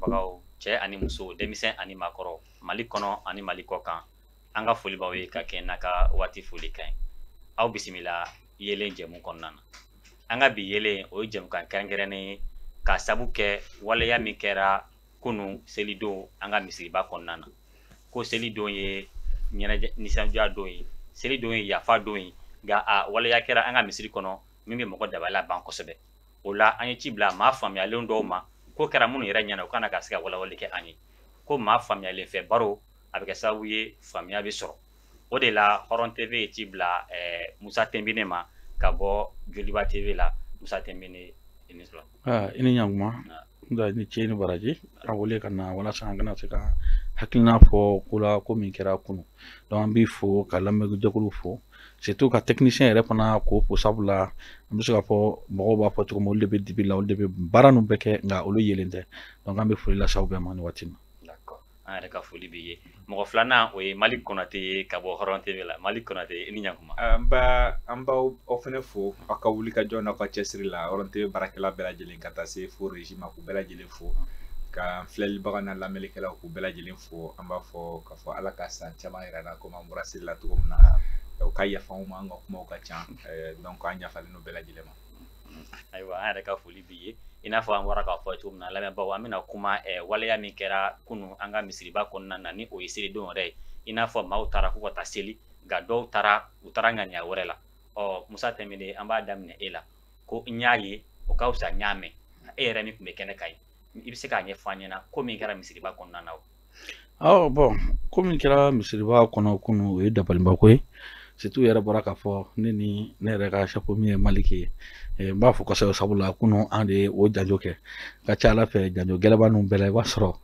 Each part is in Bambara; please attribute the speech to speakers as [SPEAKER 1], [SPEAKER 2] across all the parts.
[SPEAKER 1] lamɛnbagaw cɛ ani muso denmisɛn ani maakɔrɔ Mali kɔnɔ ani Mali kɔkan an ka foli b'aw ye ka kɛ n'a ka waati foli kan ye aw bisimila yelen jɛmu kɔnɔna na an ka bi yelen o ye jɛmukan kɛrɛnkɛrɛnnen ka sabu kɛ waleya min kɛra kunun selidon an ka misiriba kɔnɔna na ko selidon ye nisɔndiya don ye selidon ye yafa don ye nka a waleya kɛra an ka misiri kɔnɔ min bɛ mɔgɔ dabala ban kosɛbɛ o la an ye ci bila maa faamuyalenw dɔw ma ko kɛra minnu yɛrɛ ɲɛna u kana ka se ka walawali kɛ an ye ko maa faamuyalen fɛ baro a bɛ kɛ sababu ye faamuya bɛ sɔrɔ o de la Hɔrɔn TV ye ci bila Musa Tɛnbine ma ka bɔ Joliba TV la Musa Tɛnbine i ni sɔrɔ.
[SPEAKER 2] I ni ɲankuma ni ce ni baraji a wele ka na walasa an kana se ka hakilina fɔ ko la ko min kɛra kunun donc an b'i fo ka lamɛnjɛkulu fo surtout ka technicien yɛrɛ fana ko fo sabula an bɛ se ka fɔ mɔgɔw b'a fɔ cogo min olu de bɛ dibi la olu de bɛ baara ninnu bɛɛ kɛ nka olu yelen tɛ donc an bɛ foli lase aw bɛɛ ma nin waati in na.
[SPEAKER 1] D'accord an yɛrɛ ka foli b'i ye mɔgɔ filanan o ye Malik Konate ye ka bɔ Hɔrɔn TV la Malik Konate i ni ɲankuma.
[SPEAKER 3] An b'aw fɛnɛ fo aw ka wuli ka jɔ n'aw ka cɛsiri la Hɔrɔn TV baarakɛla bɛɛ lajɛlen ka taa se fo régime k'u bɛɛ lajɛlen fo ka filɛlibaga n'a lamɛnlikɛlaw k'u bɛɛ lajɛlen fo an b'a fɔ k'a fɔ Ala ka san caman yira an na komi an bɔra seli la cogo min na u ka yafa anw ma an ka kumaw ka ca donc an yafalen n'o bɛɛ lajɛlen ma.
[SPEAKER 1] Ayiwa an yɛrɛ ka foli b'i ye i n'a fɔ an bɔra k'a fɔ cogo min na lamɛnbagaw an bɛna kuma waleya min kɛra kunun an ka misiriba kɔnɔna na ni o ye selidon yɛrɛ ye i n'a fɔ maaw taara k'u ka taa seli nka dɔw taara u taara ŋaniya wɛrɛ la Musa Tɛnbine an b'a daminɛ e la ko n y'a ye o ka fisa n y'a mɛn e yɛrɛ min tun bɛ kɛnɛ kan i bɛ se k'a ɲɛfɔ an ɲɛna ko min kɛra misiriba kɔnɔna na
[SPEAKER 2] bon ko min kɛra misiriba kɔnɔ kunun o ye dabalibako ye surtout yɛrɛ bɔra k'a fɔ ne yɛrɛ ka chapeau min ye Maliki ye n b'a fɔ kosɛbɛ sabula kunun an de ye o janjo kɛ ka ca Ala fɛ janjo gɛlɛba ninnu bɛɛ la i b'a sɔrɔ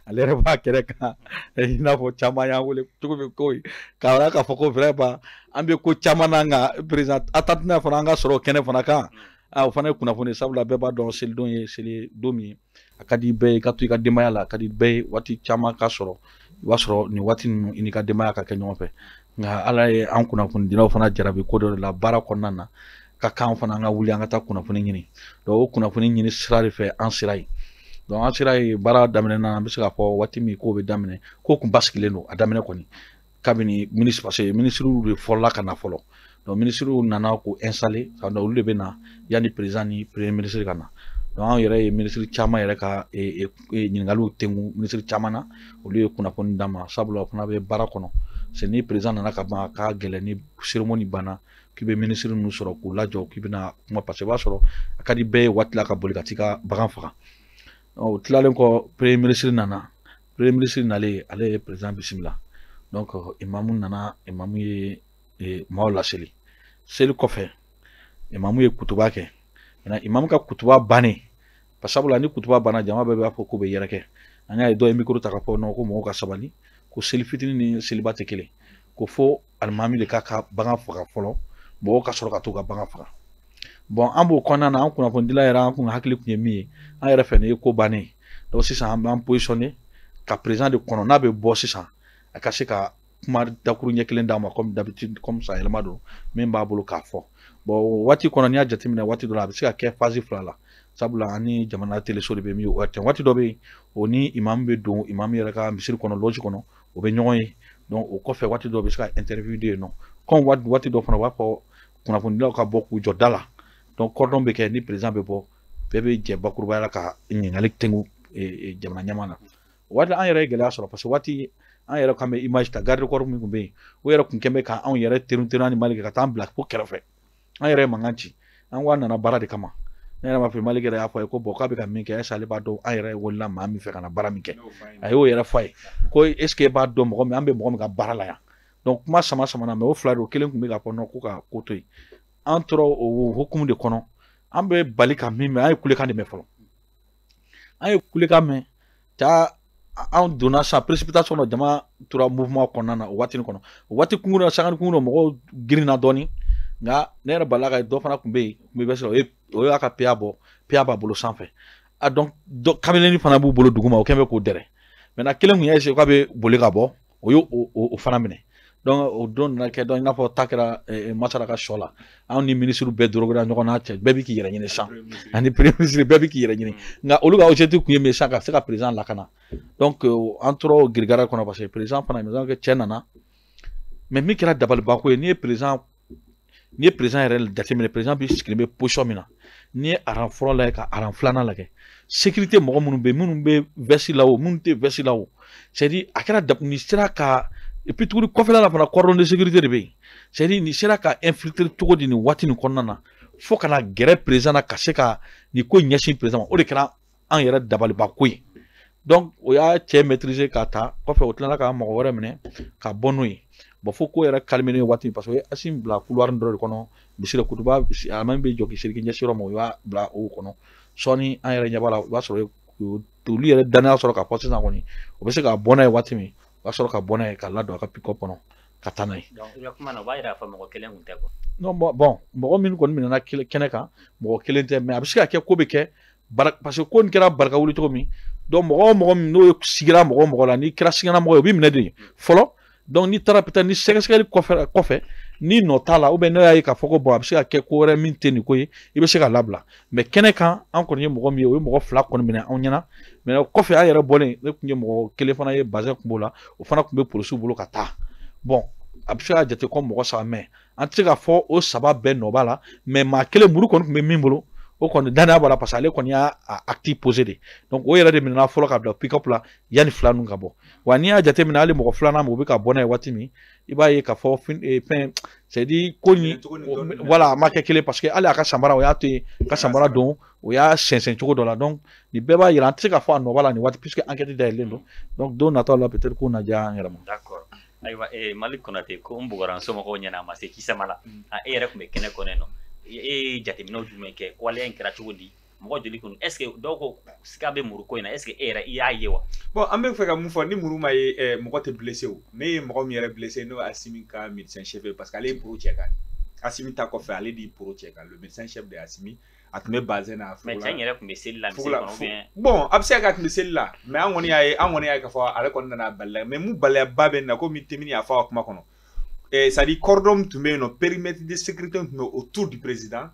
[SPEAKER 2] ale yɛrɛ b'a kɛrɛ kan i n'a fɔ caman y'an wele cogo min ko k'a yira k'a fɔ ko vraiment an bɛ ko caman na nka président attendant fana an ka sɔrɔ kɛnɛ fana kan o fana ye kunnafoni sabula bɛɛ b'a dɔn selidon ye selidon min ye a ka di bɛɛ ye i ka to i ka denbaya la a ka di bɛɛ ye waati caman ka sɔrɔ i b'a sɔrɔ nin waati ninnu i n'i ka denbaya ka kɛ ɲɔgɔn fɛ nka Ala ye an kunnafonidilaw fana jarabi ko dɔ de la baara kɔnɔna na ka kan fana an ka wuli an ka taa kunnafoni ɲini donc o kunnafoni ɲini sira de fɛ an sera yen donc an sera yen baara daminɛ na an bɛ se k'a fɔ waati min k'o bɛ daminɛ k'o kun basigilen don a daminɛ kɔni kabini ministre parce que ministres de fɔlɔla ka na fɔlɔ donc ministres nana k'u installer olu de bɛ na yanni président ni premier ministre ka na donc an yɛrɛ ye ministre caman yɛrɛ ka ɲininkaliw tɛnku ministre caman na olu ye kunnafoni d'an ma sabula o fana bɛ baara kɔnɔ c'est ni président nana ka ban k'a gɛlɛn ni cérémonie banna k'i bɛ ministre ninnu sɔrɔ k'u lajɔ k'i bɛna kuma parce que i b'a sɔrɔ a ka di bɛɛ ye waati la ka boli ka t'i ka bagan faga o tilalen kɔ premier ministre nana premier ministre nalen ale ye président bisimila donc imamu nana imamu ye maaw laseli seli kɔfɛ imamu ye kutuba kɛ maintenant imamu ka kutuba bannen parce que sabula ni kutuba banna jama bɛɛ b'a fɔ k'u bɛ yɛrɛkɛ an y'a ye dɔ ye micro ta ka fɔ non ko mɔgɔw ka sabali ko seli fitinin ni seliba tɛ kelen ko fo alimami de k'a ka bagan faga fɔlɔ mɔgɔw ka sɔrɔ ka t'u ka bagan faga bon an b'o kɔnɔna na an kunnafonidila yɛrɛ an kun hakili kun ye min ye an yɛrɛ fɛ nin ye ko bannen ye donc sisan an b'an positionner ka président de kɔnɔ n'a bɛ bɔ sisan a ka se ka kuma dakuru ɲɛ kelen d'a ma comme d'habitude comme ça yɛlɛma don min b'a bolo k'a fɔ bon waati kɔnɔ n'i y'a jateminɛ waati dɔ la a bɛ se ka kɛ phase fila la sabula ani jamana teleso de bɛ min waati dɔ bɛ yen o ni imamu bɛ don imamu yɛrɛ ka misiri kɔnɔ loge kɔnɔ o bɛ ɲɔgɔn ye donc o kɔfɛ waati dɔ bɛ se ka interview de yen nɔ comme waati dɔ fana u b'a fɔ kunnafonidilaw ka bɔ k'u jɔ da la donc cordon bɛ kɛ ni président bɛ bɔ bɛɛ bɛ jɛ bakurubaya la ka ɲininkali tɛnku jamana ɲɛmaa na o waati an yɛrɛ ye gɛlɛya sɔrɔ parce que waati an yɛrɛ kan bɛ image ta garde corps min tun bɛ yen o yɛrɛ kun kɛn bɛ ka anw yɛrɛ terun ni Mali ka taa an bila ko kɛrɛfɛ an yɛrɛ ye mankan ci an ko an nana baara de kama ne yɛrɛ m'a fɔ Mali yɛrɛ y'a fɔ a ye ko bon k'a bɛ ka min kɛ est-ce que ale b'a dɔn an yɛrɛ wolola maa min fɛ ka na baara min kɛ a y'o yɛrɛ fɔ a ye ko est-ce que e b'a dɔn mɔgɔ min an bɛ mɔgɔ min ka baara la yan donc kuma sama na mais o fila de o kelen tun bɛ ka fɔ non ko ka ko to yen an tora o hukumu de kɔnɔ an bɛ bali ka min mɛn an ye kulekan de mɛn fɔlɔ an ye kulekan mɛn ja anw donna sa précipitation na jama tora mouvement kɔnɔna na o waati kɔnɔ o waati kunkurunna sangani kunkurunna mɔgɔw girinna dɔɔni nka ne yɛrɛ balila ka dɔ fana tun bɛ yen kun bɛ sɔrɔ o y'a ka PA bɔ PA b'a bolo sanfɛ a donc kamalenin fana b'u bolo duguma o kɛn bɛ k'o dɛrɛ maintenant kelen kun y'a essayé k'a bɛ boli ka bɔ o y'o fana minɛ donc o don na kɛ donc i n'a fɔ ta kɛra Masara ka sɔ la anw ni ministre bɛɛ dorogora ɲɔgɔn na cɛ bɛɛ bi k'i yɛrɛ ɲini san ani premier ministre bɛɛ bi k'i yɛrɛ ɲini nka olu ka objectif kun ye min ye sisan ka se ka président lakana donc an tora o girigara kɔnɔ parce que président fana ye kɛ cɛ nana mais min kɛra dabalibako ye n'i ye président yɛrɛ jateminɛ président bi sigilen bɛ position min na n'i ye aran fɔlɔ lajɛ ka aran filanan lajɛ sécurité mɔgɔ minnu bɛ veste la o minnu tɛ veste la o c'est à dire a kɛra nin sera ka et puis tuguni kɔfɛla la fana cordon de sécurité de bɛ yen c'est à dire nin sera ka infiltrer cogo di nin waati nin kɔnɔna na fo ka na gɛrɛ président na ka se ka nin ko ɲɛsin président ma o de kɛra an yɛrɛ dabalibako ye donc o y'a cɛ maîtriser ka ta kɔfɛ o tilala ka mɔgɔ wɛrɛ minɛ ka bɔ n'o ye bon fo ko yɛrɛ calmer waati parce que o ye Assimi bila couloir dɔ de kɔnɔ Missirah Kutuba Alimami bɛ jɔ k'i seliki ɲɛsin yɔrɔ ma o y'a bila o kɔnɔ sɔɔni an yɛrɛ ɲɛ b'a la o b'a sɔrɔ olu yɛrɛ danaya sɔrɔ ka fɔ sisan kɔni o bɛ se ka bɔ n'a ye waati min o b'a sɔrɔ ka bɔ n'a ye ka ladon a ka pick-up kɔnɔ ka taa n'a ye.
[SPEAKER 1] donc i ka kuma na o b'a yira k'a fɔ mɔgɔ kelen kun tɛ quoi.
[SPEAKER 2] non bon mɔgɔ minnu kɔni minɛna kɛnɛ kan mɔgɔ kelen tɛ mais a bɛ se ka kɛ ko bɛ kɛ parce que ko nin kɛra barika wuli cogo min donc mɔgɔ o mɔgɔ min n'o sigira mɔgɔ o mɔgɔ la n'i kɛra sigana mɔgɔ ye o b'i minɛ de fɔlɔ donc n'i taara peut-être ni sɛgɛsɛgɛli kɔfɛ ni nɔ t'a la ou bien ne y'a ye k'a fɔ ko bon a bɛ se ka kɛ ko wɛrɛ min tɛ nin ko ye i bɛ se ka labila mais kɛnɛ kan an kɔni ye mɔgɔ min ye o ye mɔgɔ fila kɔni minɛ anw ɲɛna mais kɔfɛ an yɛrɛ bɔlen ne tun ye mɔgɔ kelen fana ye bazɛn kun b'o la o fana tun bɛ polisiw bolo ka taa bon a bɛ se ka jate ko mɔgɔ saba mais an tɛ se k'a fɔ o saba bɛɛ nɔ b'a la mais maa kelen muru kɔni tun bɛ min bolo o kɔni danaya b'a la parce que ale kɔni y'a acte posé de donc o yɛrɛ de minɛna fɔlɔ ka bila pick-up la yanni fila ninnu ka bɔ wa n'i y'a jateminɛ hali mɔgɔ filanan ma o bɛ ka bɔ n'a ye waati min i b'a ye k'a fɔ fɛn c'est à dire ko nin voilà a ma kɛ kelen parce que hali a ka samara o y'a to yen ka samara don o y'a sɛnsɛn cogo dɔ la donc nin bɛɛ b'a yira an tɛ se k'a fɔ a nɔ b'a la nin waati puisque enquête dayɛlɛlen don donc don nataw la peut-être k'o na diya an yɛrɛ ma.
[SPEAKER 1] d'accord ayiwa Malik Konate ko n bugɔra n somɔgɔw ɲɛna a ma se kisama la e yɛrɛ tun bɛ kɛnɛ kɔnɛ nɔ e jateminɛw jumɛn kɛ waleya in kɛra cogo di mɔgɔ joli kun est ce que dɔw ko sika bɛ muru ko in na est ce que e yɛrɛ i y'a ye wa.
[SPEAKER 3] bon an bɛ fɛ ka mun fɔ ni muru ma ye mɔgɔ tɛ blessé o ne ye mɔgɔ min yɛrɛ blessé n'o ye Assimi ka médecin chef ye parce que ale ye poro cɛ kan Assimi ta kɔfɛ ale de ye poro cɛ kan le médecin chef de Assimi a tun bɛ bazɛn na.
[SPEAKER 1] mais cɛ in yɛrɛ tun bɛ seli la misiri kɔnɔ ou bien.
[SPEAKER 3] bon a bɛ se ka kɛ a tun bɛ seli la mais an kɔni y'a ye k'a fɔ ale kɔni nana bali la mais mun baliyaba bɛ nin na komi Temini y'a fɔ a ka kuma kɔnɔ c'est à dire cordon tun bɛ yen nɔ périmètre de sécurité tun bɛ autour du président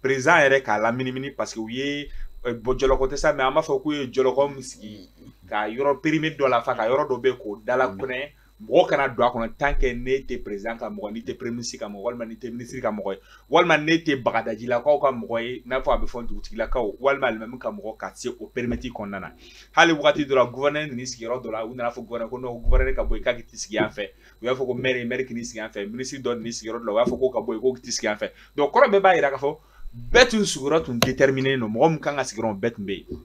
[SPEAKER 3] yɛrɛ k'a laminimini parce que u ye bɔn jɔlɔkɔ tɛ sa mais an b'a fɔ k'u ye jɔlɔkɔ min sigi ka yɔrɔ périmètre dɔ la fa ka yɔrɔ dɔ bɛ yen k'o dala kɔnɛ mɔgɔ kana don a kɔnɔ tant que ne tɛ président ka mɔgɔ ni tɛ premier ministre ka mɔgɔ walima ni tɛ ministre ka mɔgɔ ye walima ne tɛ Bagadajilakaw ka mɔgɔ ye n'a fɔ a bɛ fɔ dugutigilakaw walima alimami ka mɔgɔ ka se o périmètre kɔnɔna na hali wagati dɔ la gouverneur nana sigi yɔrɔ dɔ la u nana fɔ gouverneur ko non gouverneur ka bɔ yen k'a k'i t'i sigi yan fɛ u y'a fɔ ko maire k'i sigi yan fɛ ministre dɔ nana sigi yɔrɔ dɔ la u y'a fɔ k'o ka bɔ yen k'o t'i sigi yan fɛ donc kɔrɔ bɛɛ b'a jira k'a fɔ bɛɛ tun sigiyɔrɔ tun déterminé non mɔgɔ min kan ka sigiyɔrɔ bɛɛ tun bɛ yen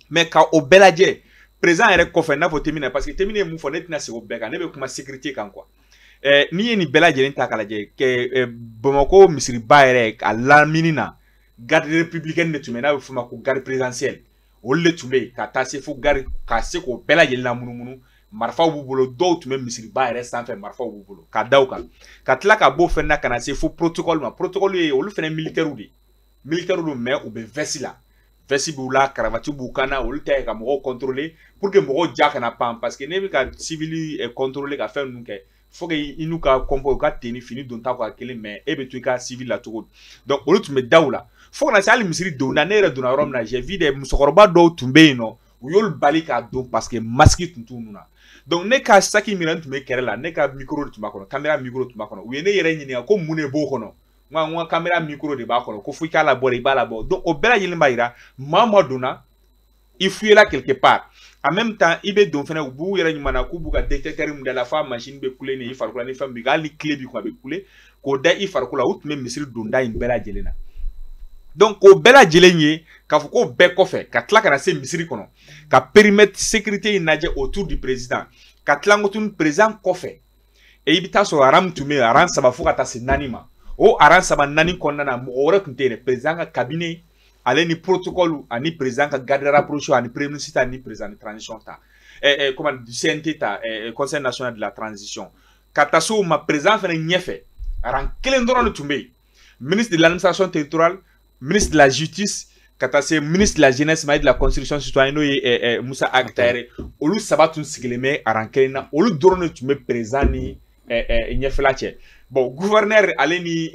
[SPEAKER 3] mais ka o bɛɛ lajɛ président yɛrɛ kɔfɛ n'a fɔ Temini parce que Temini ye mun fɔ ne tɛna segin o bɛɛ kan ne bɛ kuma sécurité kan quoi n'i ye nin bɛɛ lajɛlen ta k'a lajɛ Bamakɔ misiriba yɛrɛ a lamini na garde républicaine de tun bɛ n'a bɛ f'o ma ko garde présidentielle olu de tun bɛ yen ka taa se fo garde ka se k'o bɛɛ lajɛlen lamunumunu marifaw b'u bolo dɔw tun bɛ misiriba yɛrɛ sanfɛ marifaw b'u bolo ka da u kan ka tila ka bɔ o fɛnɛ na ka na se fo protocole ma protocole ye olu fɛnɛ militaires de militaires don mais u bɛ veste la veste b'u la cravate b'u kan na olu tɛ ka mɔgɔw contrôler pour que mɔgɔw ja kana pan parce que ne bɛ ka civil contrôler ka fɛn ninnu kɛ faut que i n'u ka compo u ka tenue fini don ta ka kelen mais e bɛ to i ka civil la cogo di donc olu tun bɛ da u la fo kana se hali misiri donna ne yɛrɛ donna yɔrɔ min na j'ai vu des musokɔrɔba dɔw tun bɛ yen nɔ u y'olu bali k'a don parce que masque tun t'u nun na donc ne ka saki min tun bɛ kɛrɛ la ne ka micro de tun b'a kɔnɔ caméra micro tun b'a kɔnɔ u ye ne yɛrɛ ɲininka ko mun de b'o kɔnɔ n ka caméra micro de b'a kɔnɔ ko fo i k'a labɔ de i b'a labɔ donc o bɛɛ lajɛlen b'a yira maa o maa donna i fuyela quelque part en même temps i bɛ don fɛnɛ u b'u yɛrɛ ɲuman na k'u b'u ka détecteur min da la f'a machine bɛ kule ni i farikolo la ni fɛn min bɛ hali ni clé b'i kun a bɛ kule k'o da i farikolo la u tun bɛ misiri donda in bɛɛ lajɛlen na donc o bɛɛ lajɛlen ye k'a fɔ k'o bɛɛ kɔfɛ ka tila ka na se misiri kɔnɔ ka périmètre sécurité in lajɛ autour du président ka tila ko tun président kɔfɛ et i bɛ taa sɔrɔ aran tun bɛ yen aran saba fo ka taa se naani ma o aran saba naani kɔnɔna na mɔgɔ wɛrɛ tun tɛ yen président ka cabinet ale ni protocole ani président ka garde rapproché ani premier ministre ani président de transition ta comment du CNT ta conseil national de la transition ka taa se o ma président fana ɲɛfɛ aran kelen dɔrɔn de tun bɛ yen ministre de l'administration territoriale ministre de la justice ka taa se ministre de la jeunesse mais de la construction citoyenne n'o ye Musa Agtayɛrɛ olu saba tun sigilen bɛ aran kelen na olu dɔrɔn de tun bɛ président ni ɲɛfɛla cɛ bon gouverneur ale ni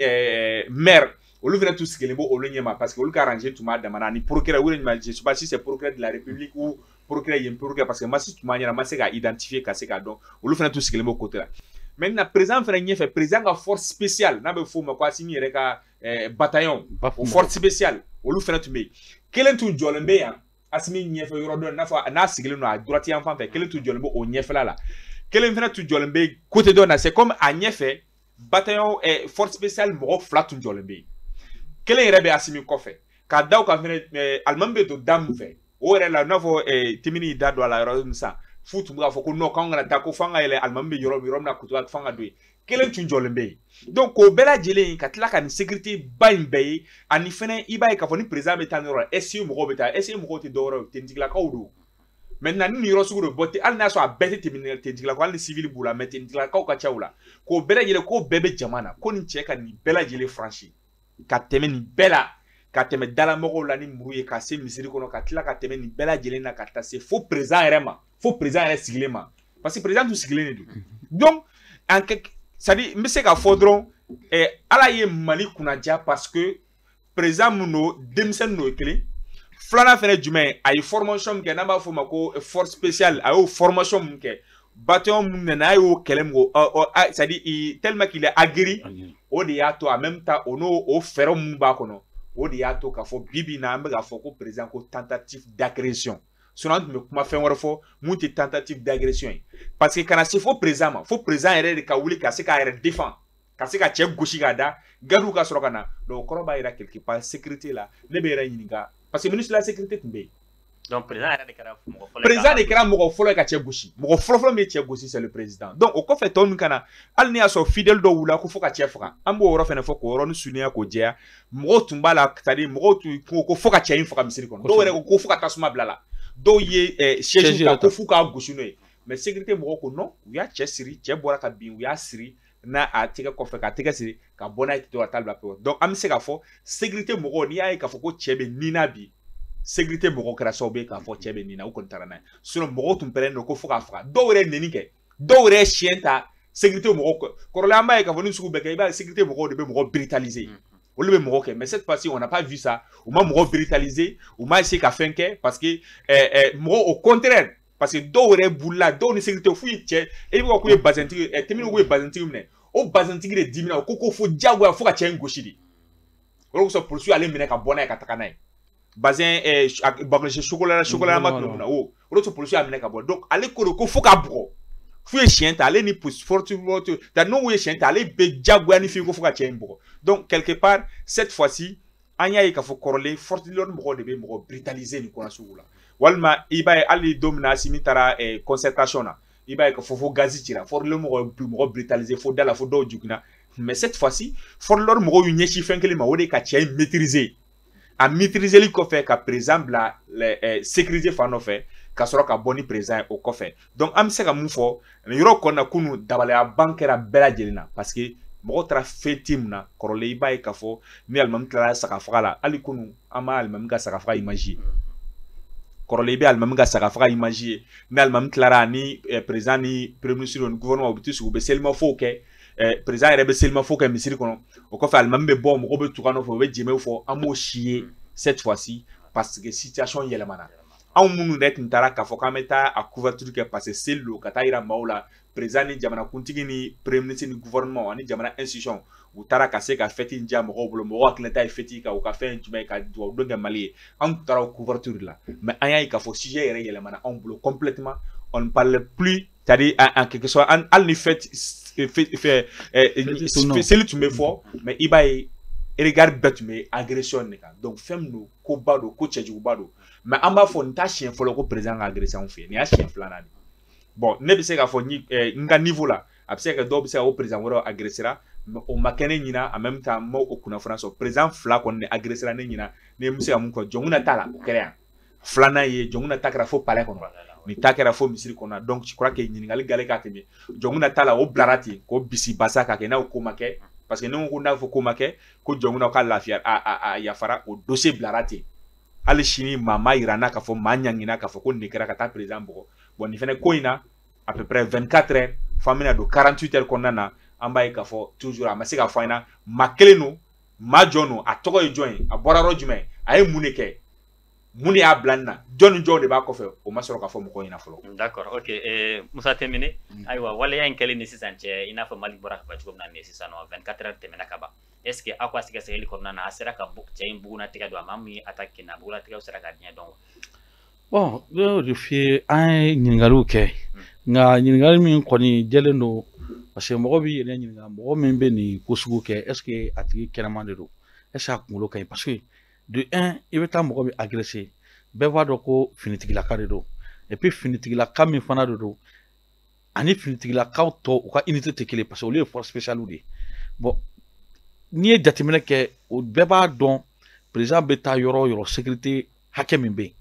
[SPEAKER 3] maire olu fana tu sigilen b'o olu ɲɛma parce que olu ka arranger tun b'a damana ani procureur wele ɲuman je sais pas si c'est procureur de la république ou procureur yen procureur parce que masi tun b'a ɲɛna ma se ka identifier ka se k'a dɔn olu fana tu sigilen b'o côté la maintenant président fana ɲɛfɛ président ka force spéciale n'a bɛ f'o ma ko Asimi yɛrɛ ka bataillon o force spéciale olu fana tun bɛ yen kelen tun jɔlen bɛ yan Asimi ɲɛfɛ yɔrɔ dɔ n'a fɔ n'a sigilen don a droite yan fan fɛ kelen tun jɔlen bɛ o ɲɛfɛla la kelen fana tun jɔlen bɛ côté dɔ na c'est comme a ɲɛfɛ bataillon force spéciale mɔgɔ fila tun jɔlen bɛ yen kelen yɛrɛ bɛ Asimi kɔfɛ k'a da o kan fana alimami bɛ don da min fɛ o yɛrɛ la n'a fɔ Timini da don a la yɔrɔ min sa fu tun bɛ k'a fɔ ko non k'an kana taa ko f'an ka yɛlɛ alimami bɛ yɔrɔ min na kutu f'an ka don yen kelen tun jɔlen bɛ yen donc k'o bɛɛ lajɛlen ka tila ka nin sécurité ba in bɛɛ ye ani fɛnɛ i b'a ye k'a fɔ ni président bɛ taa ni yɔrɔ la SCO mɔgɔw bɛ taa SCO mɔgɔw tɛ dɔwɛrɛ ye tentigilakaw don maintenant ni nin yɔrɔ sugu de bɔ ten hali n'a sɔrɔ a bɛɛ tɛ tentigilakaw hali ni civil b'u la mais tentigilakaw ka ca u la k'o bɛɛ lajɛlen k'o bɛɛ bɛ jama na ko nin cɛ ka nin bɛɛ lajɛlen franchi ka tɛmɛ nin bɛɛ la ka tɛmɛ dalamɔgɔw la ni muru ye ka se misiri kɔnɔ ka tila ka tɛmɛ nin bɛɛ lajɛlen na ka taa se fo président yɛrɛ ma fo président yɛrɛ sigilen ma parce que président tun sigilen de don donc c'est à dire n bɛ se k'a fɔ dɔrɔn ala ye Mali kunnaja parce que président mun don denmisɛnnin n'o ye kelen filanan fɛnɛ jumɛn a ye formation min kɛ n'an b'a fɔ o ma ko force spéciale a y'o formation min kɛ bataillon mun nana a y'o kɛlɛ min c'est à dire tellement qu'il est aguerri o de y'a to en même temps o n'o fɛɛrɛ mun b'a kɔnɔ o de y'a to k'a fɔ bi bi in na an bɛ k'a fɔ ko président ko tentative d'agression sinon an tun bɛ kuma fɛn wɛrɛ fɔ mun tɛ tentative d'agression ye parce que kana se fo président ma fo président yɛrɛ de ka wuli ka se k'a yɛrɛ défend ka se ka cɛ gosi k'a da gardiw ka sɔrɔ ka na donc o kɔrɔ b'a yira quelque part sécurité la ne bɛ yɛrɛ ɲininka parce que ministre de la sécurité tun bɛ yen
[SPEAKER 1] donc président yɛrɛ de kɛra mɔgɔ fɔlɔ
[SPEAKER 3] président de kɛra mɔgɔ fɔlɔ ye ka cɛ gosi mɔgɔ fɔlɔ min ye cɛ gosi c'est le président donc o kɔfɛ tɔ min ka na hali ni y'a sɔrɔ fidèle dɔw wula ko fo ka cɛ faga an b'o yɔrɔ fɛnɛ fɔ k'o yɔrɔnin souligner k'o jɛya mɔgɔw tun b'a la c'est à dire mɔgɔw tun ko fo ka cɛ in faga misiri kɔnɔ dɔw yɛrɛ ko fo ka tasuma bila la dɔw ye siège ta ko f'u k'a gosi n'o ye mais sécurité mɔgɔw ko non u y'a cɛ siri cɛ bɔra ka bin u y'a siri n'a a tɛgɛ kɔfɛ k'a tɛgɛ siri ka bɔ n'a ye to ka taa bila pewu donc an bɛ se k'a fɔ sécurité mɔgɔw n'i y'a ye k'a fɔ ko cɛ bɛ nin na bi sécurité mɔgɔw kɛra sababu ye k'a fɔ cɛ bɛ nin na u kɔni taara n'a ye sinon mɔgɔw tun pɛrɛnnen don ko fo k'a faga dɔw yɛrɛ ye nɛni kɛ dɔw yɛrɛ ye siɲɛ ta sécurité mɔgɔw kɔrɔlen an b'a ye k'a fɔ ni sugu bɛɛ kɛ i b'a ye sécurité mɔgɔw de bɛ mɔgɔ brutaliser olu bɛ mɔgɔ kɛ mais cette fois-ci on n'a pas vu ça u ma mɔgɔ brutaliser u ma essayer ka fɛn kɛ parce que mɔgɔw au contraire parce que dɔw yɛrɛ bulila dɔw ni sécurité f'u ye cɛ i bɛ k'u ye bazɛntigi Timini k'u ye bazɛntigi minɛ o bazɛntigi de dimina o ko fo diyagoya fo ka cɛ in gosi de o de kosɔn polisiw y'ale minɛ ka bɔ n'a ye ka taga n'a ye bazin bakɔlɔsi chocolat ma tun na o de kosɔn polisiw y'a minɛ ka bɔ donc ale ko de ko fo ka bugɔ f'u ye siɲɛ ta ale ni fortificateur ta n'u ye siɲɛ ta ale bɛ diyagoya ni fin ko fo ka cɛ in bugɔ donc quelque part cette fois-ci an y'a ye k'a fɔ kɔrɔlen fortificateur mɔgɔw de bɛ mɔgɔ brutaliser nin kɔnɔ sugu la walima i b'a ye hali don min na Asimi taara concertation na i b'a ye k'a fɔ fo gazi cira fortificateur mɔgɔ brutaliser fo da la fo dɔw jiginna mais cette fois-ci fortificateur mɔgɔw y'u ɲɛsin fɛn kelen ma o de ka cɛ in maîtriser a maîtriser li kɔfɛ ka président bila sécurité fan dɔ fɛ ka sɔrɔ ka bɔ ni président ye o kɔfɛ donc an bɛ se ka mun fɔ nin yɔrɔ kɔnɔna na kunu dabalaya ban kɛra bɛɛ lajɛlen na parce que mɔgɔw taara fɛn ti min na kɔrɔlen i b'a ye k'a fɔ ni alimami tilara saga faga la hali kunu an b'a alimami ka saga faga image ye kɔrɔlen i bɛ alimami ka saga faga image ye ni alimami tilara ni président ni premier ministre ni gouvernement u bɛ t'u sigi u bɛ selimafɔw kɛ président yɛrɛ bɛ selimafɔ kɛ misiri kɔnɔ o kɔfɛ alimami bɛ bɔ mɔgɔw bɛ tugu a nɔfɛ u bɛ jɛmɛw fɔ an b'o si ye cette fois-ci parce que situation yɛlɛmana anw minnu yɛrɛ tun taara k'a fɔ k'an bɛ taa a couverture kɛ parce que seli don ka taa yira maaw la président ni jamanakuntigi ni premier ministre ni gouvernement ani jamana institution u taara ka se ka fête in diya mɔgɔw bolo mɔgɔw hakilinata ye fête ka u ka fɛn jumɛn ka dugawu don kɛ Mali ye anw tun taara o couverture la mais an y'a ye k'a fɔ sujet yɛrɛ yɛlɛmana anw bolo complètement on ne parle plus c'est-à-dire en quelque sorte hali ni fête seli tun bɛ fɔ mais i b'a ye regard bɛɛ tun bɛ agression de kan donc fɛn min don ko ba don ko cɛjuguba don mais an b'a fɔ nin t'a siɲɛ fɔlɔ ko président ka agresser anw fɛ yen nin y'a siɲɛ filanan de bon ne bɛ se k'a fɔ n ka niveau la a bɛ se ka kɛ dɔw bɛ se ka o président wɛrɛw agressera mais o ma kɛ ne ɲina en même temps n ma o kunnafoniya sɔrɔ président fila kɔni de agressera ne ɲina ne bɛ se ka mun fɔ jɔnkuna t'a la o kɛra yan filanan ye jɔnkuna ta kɛra fo palais kɔnɔ nin ta kɛra fo misiri kɔnɔ donc je crois que ɲininkali gale ka tɛmɛ jɔnkuna t'a la o bilara ten k'o bisi basa ka kɛ n'a ko ma kɛ parce que ne ko n'a fɔ ko ma kɛ ko jɔnkuna ka lafiya a yafara o dossier bilara ten hali sini maa ma yira n na k'a fɔ maa ɲangina k'a fɔ ko nin de kɛra ka taa président bugɔ bon nin fɛnɛ ko in na à peu près 24 heures famina do 48 heures kɔnɔna na an b'a ye k'a fɔ toujours a ma se k'a fɔ an ɲɛna maa kelen no maa jɔn no a tɔgɔ ye jɔn ye a bɔra yɔrɔ jumɛn a ye mun de kɛ mun de y'a bila nin na jɔn ni jɔn de b'a kɔfɛ o ma sɔrɔ k'a fɔ mɔgɔw ɲɛna fɔlɔ.
[SPEAKER 1] D'accord, ok. Musa Temine ayiwa waleya in kɛlen ni sisan cɛ i n'a fɔ Mali bɔra ka fɔ cogo min na nin sisan nɔ 24 heures tɛmɛna ka ban est ce que aw ka sɛgɛsɛgɛli kɔnɔna na a sera ka cɛ in bugunatigɛ don a maa min ye attaque na bugunatigɛw sera ka diɲɛ dɔn wa.
[SPEAKER 2] Bon ne y'o de f'i ye an ye ɲininkaliw kɛ nka ɲininkali min kɔni jɛlen don parce que mɔgɔ b'i yɛrɛ ɲininka mɔgɔ min bɛ nin ko sugu kɛ est ce que a tigi kɛnɛman de don est ce que a kunkolo ka ɲi parce que de un i bɛ taa mɔgɔ min agressé bɛɛ b'a dɔn ko finitigilaka de don et puis finitigilaka min fana de don ani finitigilakaw tɔ u ka unité tɛ kelen parce que olu ye force spéciale de ye bon n'i ye jateminɛ kɛ o bɛɛ b'a dɔn président bɛ taa yɔrɔ o yɔrɔ sécurité hakɛ min bɛ yen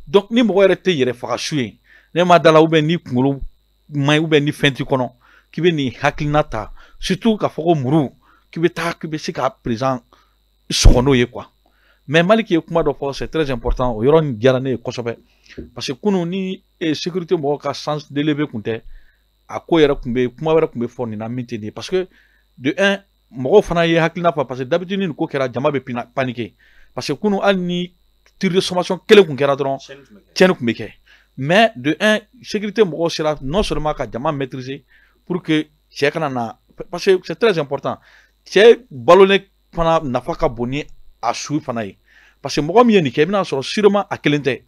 [SPEAKER 2] donc ni mɔgɔ yɛrɛ tɛ yɛrɛ faga su ye ne ma da la ni kunkolo man ɲi ni fɛn t'i kɔnɔ k'i bɛ nin hakilina ta surtout k'a fɔ ko muru k'i bɛ se ka président sɔgɔ n'o ye quoi mais Maliki ye kuma dɔ fɔ c'est très important o yɔrɔ nin diyara ne ye kosɛbɛ parce que kunun ni sécurité mɔgɔw ka sens d'élevé kun tɛ a ko yɛrɛ kun bɛ kuma wɛrɛ kun bɛ fɔ nin na min tɛ nin ye parce que de un mɔgɔw fana ye hakilina fɔ parce que d'habitude ni nin ko kɛra jama bɛ paniquer parce que kunun hali ni tir de sommation kelen kun kɛra dɔrɔn tiɲɛni kun bɛ kɛ mais de un sécurité mɔgɔw sera non seulement ka jama maîtriser pour que cɛ kana na parce que c'est très important cɛ balolen fana nafa ka bon ni a su fana ye parce que mɔgɔ min ye nin kɛ i bɛna sɔrɔ sûrement a kelen tɛ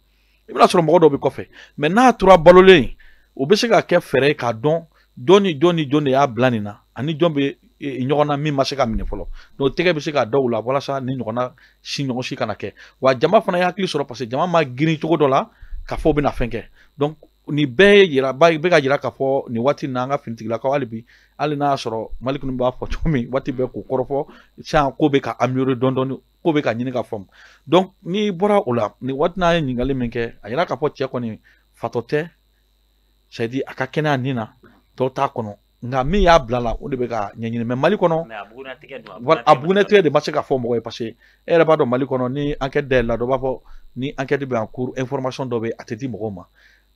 [SPEAKER 2] i bɛna sɔrɔ mɔgɔ dɔw bɛ kɔfɛ mais n'a tora balolen o bɛ se ka kɛ fɛɛrɛ ye k'a dɔn jɔn ni jɔn de y'a bila nin na ani jɔn bɛ ɲɔgɔn na min ma se ka minɛ fɔlɔ donc tɛgɛ bɛ se ka da u la walasa ni ɲɔgɔnna ɲɔgɔn si kana kɛ wa jama fana ye hakili sɔrɔ parce que jama ma girin cogo dɔ la k'a fɔ u bɛna fɛn kɛ donc nin bɛɛ ye bɛ ka yira k'a fɔ nin waati in na an ka finitigilakaw hali bi hali n'a y'a sɔrɔ Mali kɔni b'a fɔ cogo min waati bɛɛ k'o kɔrɔfɔ sisan ko bɛ ka améliorer dɔɔni ko bɛ ka ɲini ka faamu donc n'i bɔra o la nin waati n'a ye ɲininkali min kɛ a yira k'a fɔ cɛ kɔni fatɔ tɛ c'est à dire a ka kɛnɛya nin na dɔw t'a kɔnɔ nka min y'a bila la o de bɛ ka ɲɛɲini mais Mali kɔnɔ a bugunatigɛ de ma se ka fɔ mɔgɔ ye parce que e yɛrɛ b'a dɔn Mali kɔnɔ ni enquête dayɛlɛla dɔ b'a fɔ ni enquête bɛ en cours information dɔ bɛ a tɛ di mɔgɔw ma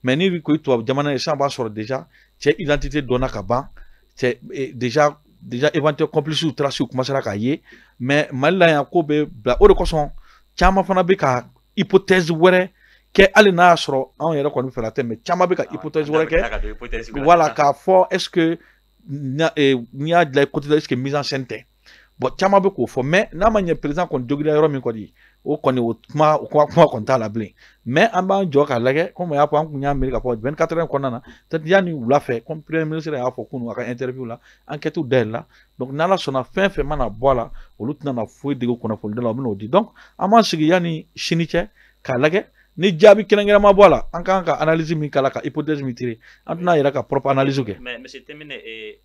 [SPEAKER 2] mais ni ko tubabu jamana ye sisan b'a sɔrɔ déjà cɛ identité dɔnna ka ban cɛ déjà éventuel complices traces commencera k'a ye mais Mali la yan ko bɛ bila o de kosɔn caman fana bɛ ka hypothèse wɛrɛ kɛ hali n'a y'a sɔrɔ anw yɛrɛ kɔni fɛla tɛ mais caman bɛ ka hypothèse wɛrɛ kɛ voilà k'a fɔ est ce que n'i y'a dilan côté dɔ est ce que mise en scène tɛ bon caman bɛ k'o fɔ mais n'a ma ɲɛ président kɔni jogira yɔrɔ min kɔni o kɔni o kuma kɔni t'a la bilen mais an b'an jɔ k'a lajɛ komi y'a fɔ an kun y'a miiri k'a fɔ 24 heures kɔnɔna na peut-être yanni wula fɛ comme premier ministre y'a fɔ kunun a ka interview la enquête dayɛlɛla donc n'ala sɔnna fɛn fɛn mana bɔ a la olu tɛna na foyi dege kunnafoni da la u bɛn'o di donc an b'an sigi yanni sini cɛ k'a lajɛ ni jaabi kɛrɛnkɛrɛn ma bɔ a la an kan ka analyse min k'a la ka hypothèse min tirer an tɛna yɛrɛ ka propre analyse kɛ.
[SPEAKER 1] mais monsieur Temine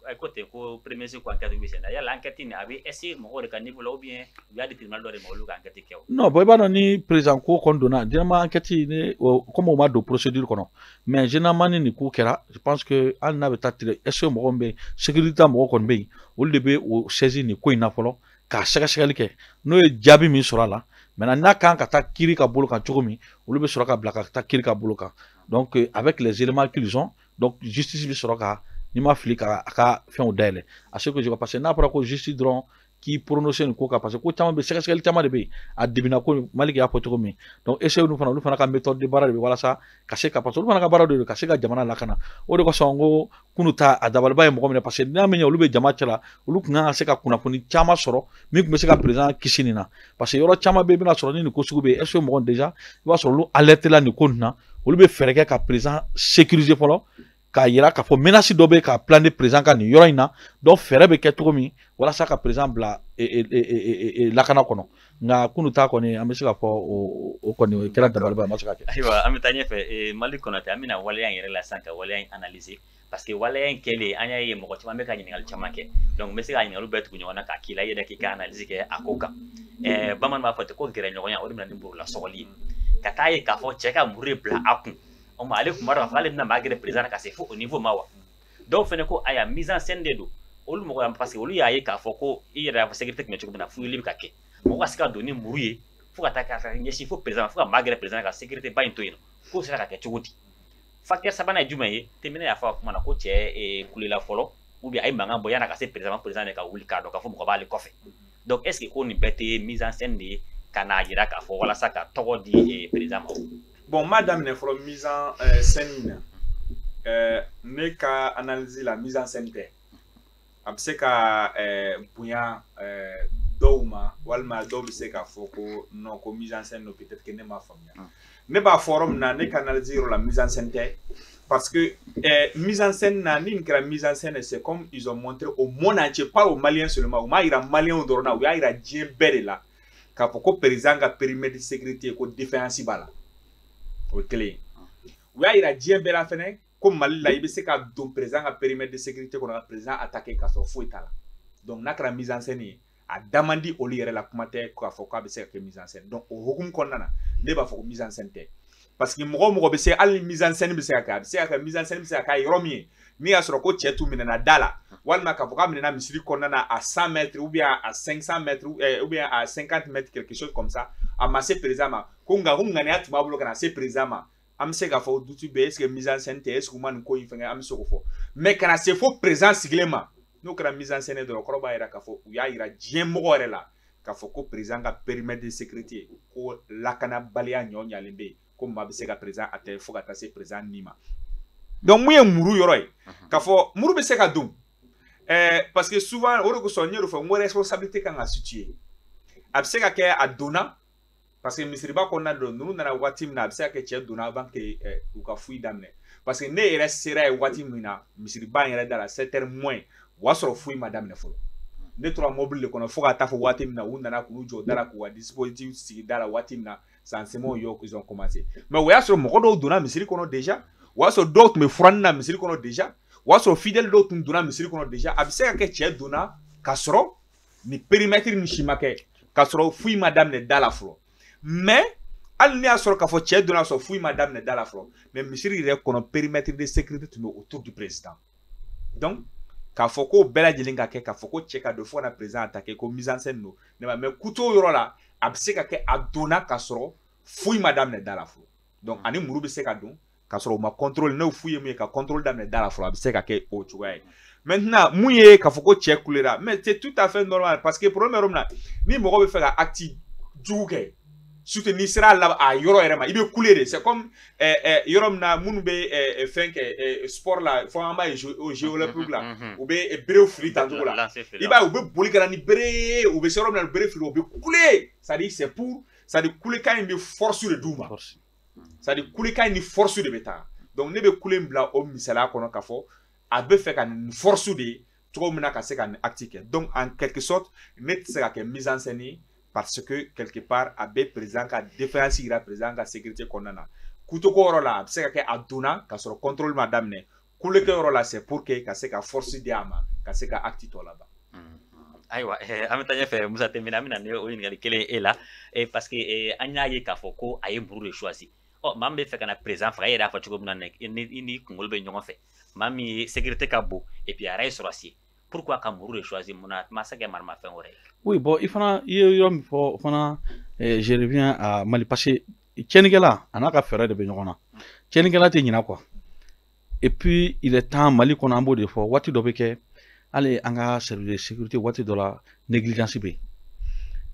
[SPEAKER 1] a ko ten ko premier ministre ko enquête bɛ senna yala enquête nin a bɛ essayer mɔgɔw de ka niveau la ou bien u y'a di tribunal dɔ de ma olu ka enquête kɛ o.
[SPEAKER 2] non bon i b'a dɔn ni président ko kɔni donna généralement enquête ni comme o ma don procédure kɔnɔ mais généralement ni nin ko kɛra je pense que hali n'a bɛ taa tire est ce que mɔgɔ min bɛ yen sécurité mɔgɔ kɔni bɛ yen olu de bɛ o saisir nin ko in na fɔlɔ k'a sɛgɛsɛgɛli kɛ n'o ye jaabi min sɔrɔ a la maintenant n'a kan ka taa kiiri ka bolo kan cogo min olu bɛ sɔrɔ ka bila ka taa kiiri ka bolo kan donc avec les éléments qu'ils ont donc justice bɛ sɔrɔ ka n'i ma fili ka a ka fɛnw dayɛlɛ a se ko jɔ parce que n'a fɔra ko justice dɔrɔn k'i prononcer nin ko kan parce que ko caman bɛ sɛgɛsɛgɛli caman de bɛ yen a dibina ko Maliki y'a fɔ cogo min donc essayer olu fana ka méthode de baara de bɛ walasa ka se ka parce que olu fana ka baara de don ka se ka jamana lakana o de kosɔn ko kunu ta a dabaliba ye mɔgɔ minɛ parce que n'a mɛ ɲɛ olu bɛ jama cɛla olu kun kan ka se ka kunnafoni caman sɔrɔ min kun bɛ se ka président kisi nin na parce que yɔrɔ caman bɛ yen i bɛna sɔrɔ ni nin ko sugu bɛ yen est ce que mɔgɔ déjà i b'a sɔrɔ olu alerte la nin ko nin na olu bɛ fɛɛrɛ kɛ ka président sécuriser fɔlɔ k'a yira k'a fɔ menace dɔ bɛ ka planer président ka nin yɔrɔ in na donc fɛɛrɛ bɛ kɛ cogo min walasa ka président bila lakana kɔnɔ nka kunu ta kɔni an bɛ se k'a fɔ o kɔni o kɛra dabaliba a ma se ka kɛ.
[SPEAKER 1] ayiwa an bɛ taa ɲɛfɛ Mali kɔnɔ ten an bɛna waleya in yɛrɛ la sisan ka waleya in analyser parce que waleya in kɛlen an y'a ye mɔgɔ caman bɛ ka ɲininkali caman kɛ donc n bɛ se ka ɲininkaliw bɛɛ tugu ɲɔgɔn na k'a k'i la i yɛrɛ k'i ka analyse kɛ a ko kan bamananw b'a fɔ ten ko gɛrɛɲɔgɔnya o de bɛna ni borila sɔgɔli ye ka taa ye k'a fɔ cɛ ka muru ye bila a kun o ma ale kun b'a dɔn k'a fɔ ale bɛna maa gɛrɛ président ka se fo o niveau ma wa dɔw fɛnɛ ko aya mise en scène de don olu mɔgɔ parce que olu y'a ye k'a fɔ ko i yɛrɛ y'a fɔ sécurité tun bɛ cogo min na fuyeli bɛ ka kɛ mɔgɔ ka se ka don ni muru ye fo ka taa ka ɲɛsin fo président fo ka maa gɛrɛ président ka sécurité ba in to yen nɔ k'o sera ka kɛ cogo di facteur sabanan ye jumɛn ye Tɛmɛnen y'a fɔ a kuma na ko cɛ kulela fɔlɔ ou bien a ye mankan bɔ yan'a ka se président de ka wuli k'a dɔn k'a fɔ mɔgɔ b'ale kɔfɛ donc est ce que ko nin bɛɛ tɛ mise en scène de ye ka n'a jira k'a fɔ walasa ka tɔgɔ di président ma.
[SPEAKER 3] Bon, m'a daminɛ fɔlɔ mise en scène na ne ka analyse la mise en scène tɛ a bɛ se ka bonya dɔw ma walima dɔw bɛ se k'a fɔ ko non ko mise en scène no peut-être que ne m'a faamuya ne b'a fɔ yɔrɔ min na ne ka analyse yɔrɔ la mise en scène tɛ parce que mise en scène na ni nin kɛra mise en scène c'est comme ils ont montré au monde entier pas aux Maliens seulement u m'a yira Maliens dɔrɔn na u y'a yira diɲɛ bɛɛ de la k'a fɔ ko président ka périmètre de sécurité ko défaillance b'a la o ye kelen ye u y'a yira diɲɛ bɛɛ la fɛnɛ ko Mali la i bɛ se ka don président ka périmètre de sécurité kɔnɔ ka président attaquer k'a sɔrɔ foyi t'a la donc n'a kɛra mise en scène ye a da man di olu yɛrɛ la kuma tɛ k'a fɔ k'a bɛ se ka kɛ mise en scène donc o hukumu kɔnɔna na ne b'a fɔ ko mise en scène tɛ parce que mɔgɔ o mɔgɔ bɛ se hali ni mise en scène bɛ se ka kɛ a bɛ se ka kɛ mise en scène bɛ se ka kɛ yɔrɔ min ye min y'a sɔrɔ ko cɛ tun minɛna da la walima k'a fɔ k'a minɛna misiri kɔnɔna na à 100 mètres ou bien à 500 mètres ou bien à 50 mètres quelque chose comme ça a ma se président ma ko nka ko ŋaniya tun b'a bolo ka na se président ma an bɛ se k'a fɔ dutu bɛ est ce que mise en scène tɛ est ce que u ma nin ko in fɛngɛ an bɛ se k'o fɔ mais kana se fo président sigilen ma n'o kɛra mise en scène dɔrɔn kɔrɔ b'a yira k'a fɔ u y'a yira diɲɛ mɔgɔ yɛrɛ la k'a fɔ ko président ka périmètre de sécurité ko lakanabaliya ɲɔ ɲalen bɛ yen ko maa bɛ se ka président a tɛ fo ka taa se président ni ma donc mun ye muru yɔrɔ ye k'a fɔ muru bɛ se ka don parce que souvent o de kosɔn n y'o de fɔ n ko responsabilité kan ka situer a bɛ se ka kɛ a donna parce que misiriba kɔnɔna don ninnu nana waati min na a bɛ se ka kɛ cɛ donna avant que u ka fuyi daminɛ parce que ne yɛrɛ sera ye waati min na misiriba yɛrɛ da la 7h moins o y'a sɔrɔ fuyi ma daminɛ fɔlɔ ne tora mobile de kɔnɔ fo ka taa fɔ waati min na u nana k'u jɔ da la k'u ka dispositif sigi da la waati min na sansemanw ils ont commencé mais o y'a sɔrɔ mɔgɔ dɔw donna misiri kɔnɔ déjà o y'a sɔrɔ dɔw tun bɛ furanin na misiri kɔnɔ déjà o y'a sɔrɔ fidèle dɔw tun donna misiri kɔnɔ déjà a bɛ se ka kɛ cɛ donna k'a sɔrɔ ni périmètre ni si ma kɛ k'a sɔrɔ fuyi ma daminɛ da la fɔlɔ mais hali ni y'a sɔrɔ k'a fɔ cɛ donna sɔrɔ fuyi ma daminɛ da la fɔlɔ mais misiri yɛrɛ kɔnɔ périmètre de sécurité tun bɛ autour du président donc k'a fɔ ko bɛɛ lajɛlen ka kɛ k'a fɔ ko cɛ ka don fo ka na président attaquer ko mise en scène don ne ma mais couteau yɔrɔ la a bɛ se ka kɛ a donna k'a sɔrɔ fuyi ma daminɛ da la fɔlɔ donc ani muru bɛ se ka don k'a sɔrɔ o ma contrôle n'o fuyi ye mun ye ka contrôle daminɛ da la fɔlɔ a bɛ se ka kɛ o cogoya ye maintenant mun ye k'a fɔ ko cɛ kulera mais c'est tout à fait normal parce que problème yɔrɔ min na ni mɔgɔ bɛ fɛ ka acte jugu kɛ surtout n'i sera a yɔrɔ yɛrɛ ma i bɛ kule de c'est comme yɔrɔ min na minnu bɛ fɛn kɛ sport la fɔ an b'a ye jeux olympiques la u bɛ berew fili tancogo la i b'a ye u bɛ boli ka na ni bere ye u bɛ se yɔrɔ min na bere fili u bɛ kule c'est à dire c'est pour c'est à dire kulekan in bɛ force de d'u ma c'est à dire kulekan in ni force de bɛ taa donc ne bɛ kule in bila o misaliya kɔnɔ k'a fɔ a bɛ fɛ ka nin force de ye cogo min na ka se ka nin acte kɛ donc en quelque sorte ne tɛ se ka kɛ mise en scène ye parce que quelque part a bɛ président ka défaillance yira président ka sécurité kɔnɔna na kutoko yɔrɔ la a bɛ se ka kɛ a donna k'a sɔrɔ contrôle ma daminɛ kulekɛ yɔrɔ la c'est pour que ka se ka force di a ma ka se ka acte tɔ laban.
[SPEAKER 1] Ayiwa an bɛ taa ɲɛfɛ Musa Tɛmɛnen an bɛ na ni o ɲininkali kelen ye e la parce que an y'a ye k'a fɔ ko a ye muru de choisi maa min bɛ fɛ ka na président faga e yɛrɛ y'a fɔ cogo min na i ni kunkolo bɛ ɲɔgɔn fɛ maa min ye sécurité ka bon et puis a yɛrɛ ye sɔrɔsi ye pourquoi ka muru de choisi mun na a ma se ka maramafɛn wɛrɛ ye.
[SPEAKER 2] Oui, bon, il y a eu je reviens à Mali parce que Tchénigela, on a qu'à faire de Benyona. Tchénigela, t'es n'y quoi. Et puis, il est temps, Mali, qu'on a un beau de fois, what you dois que, allez, on a service de sécurité, what you dois la négligence B.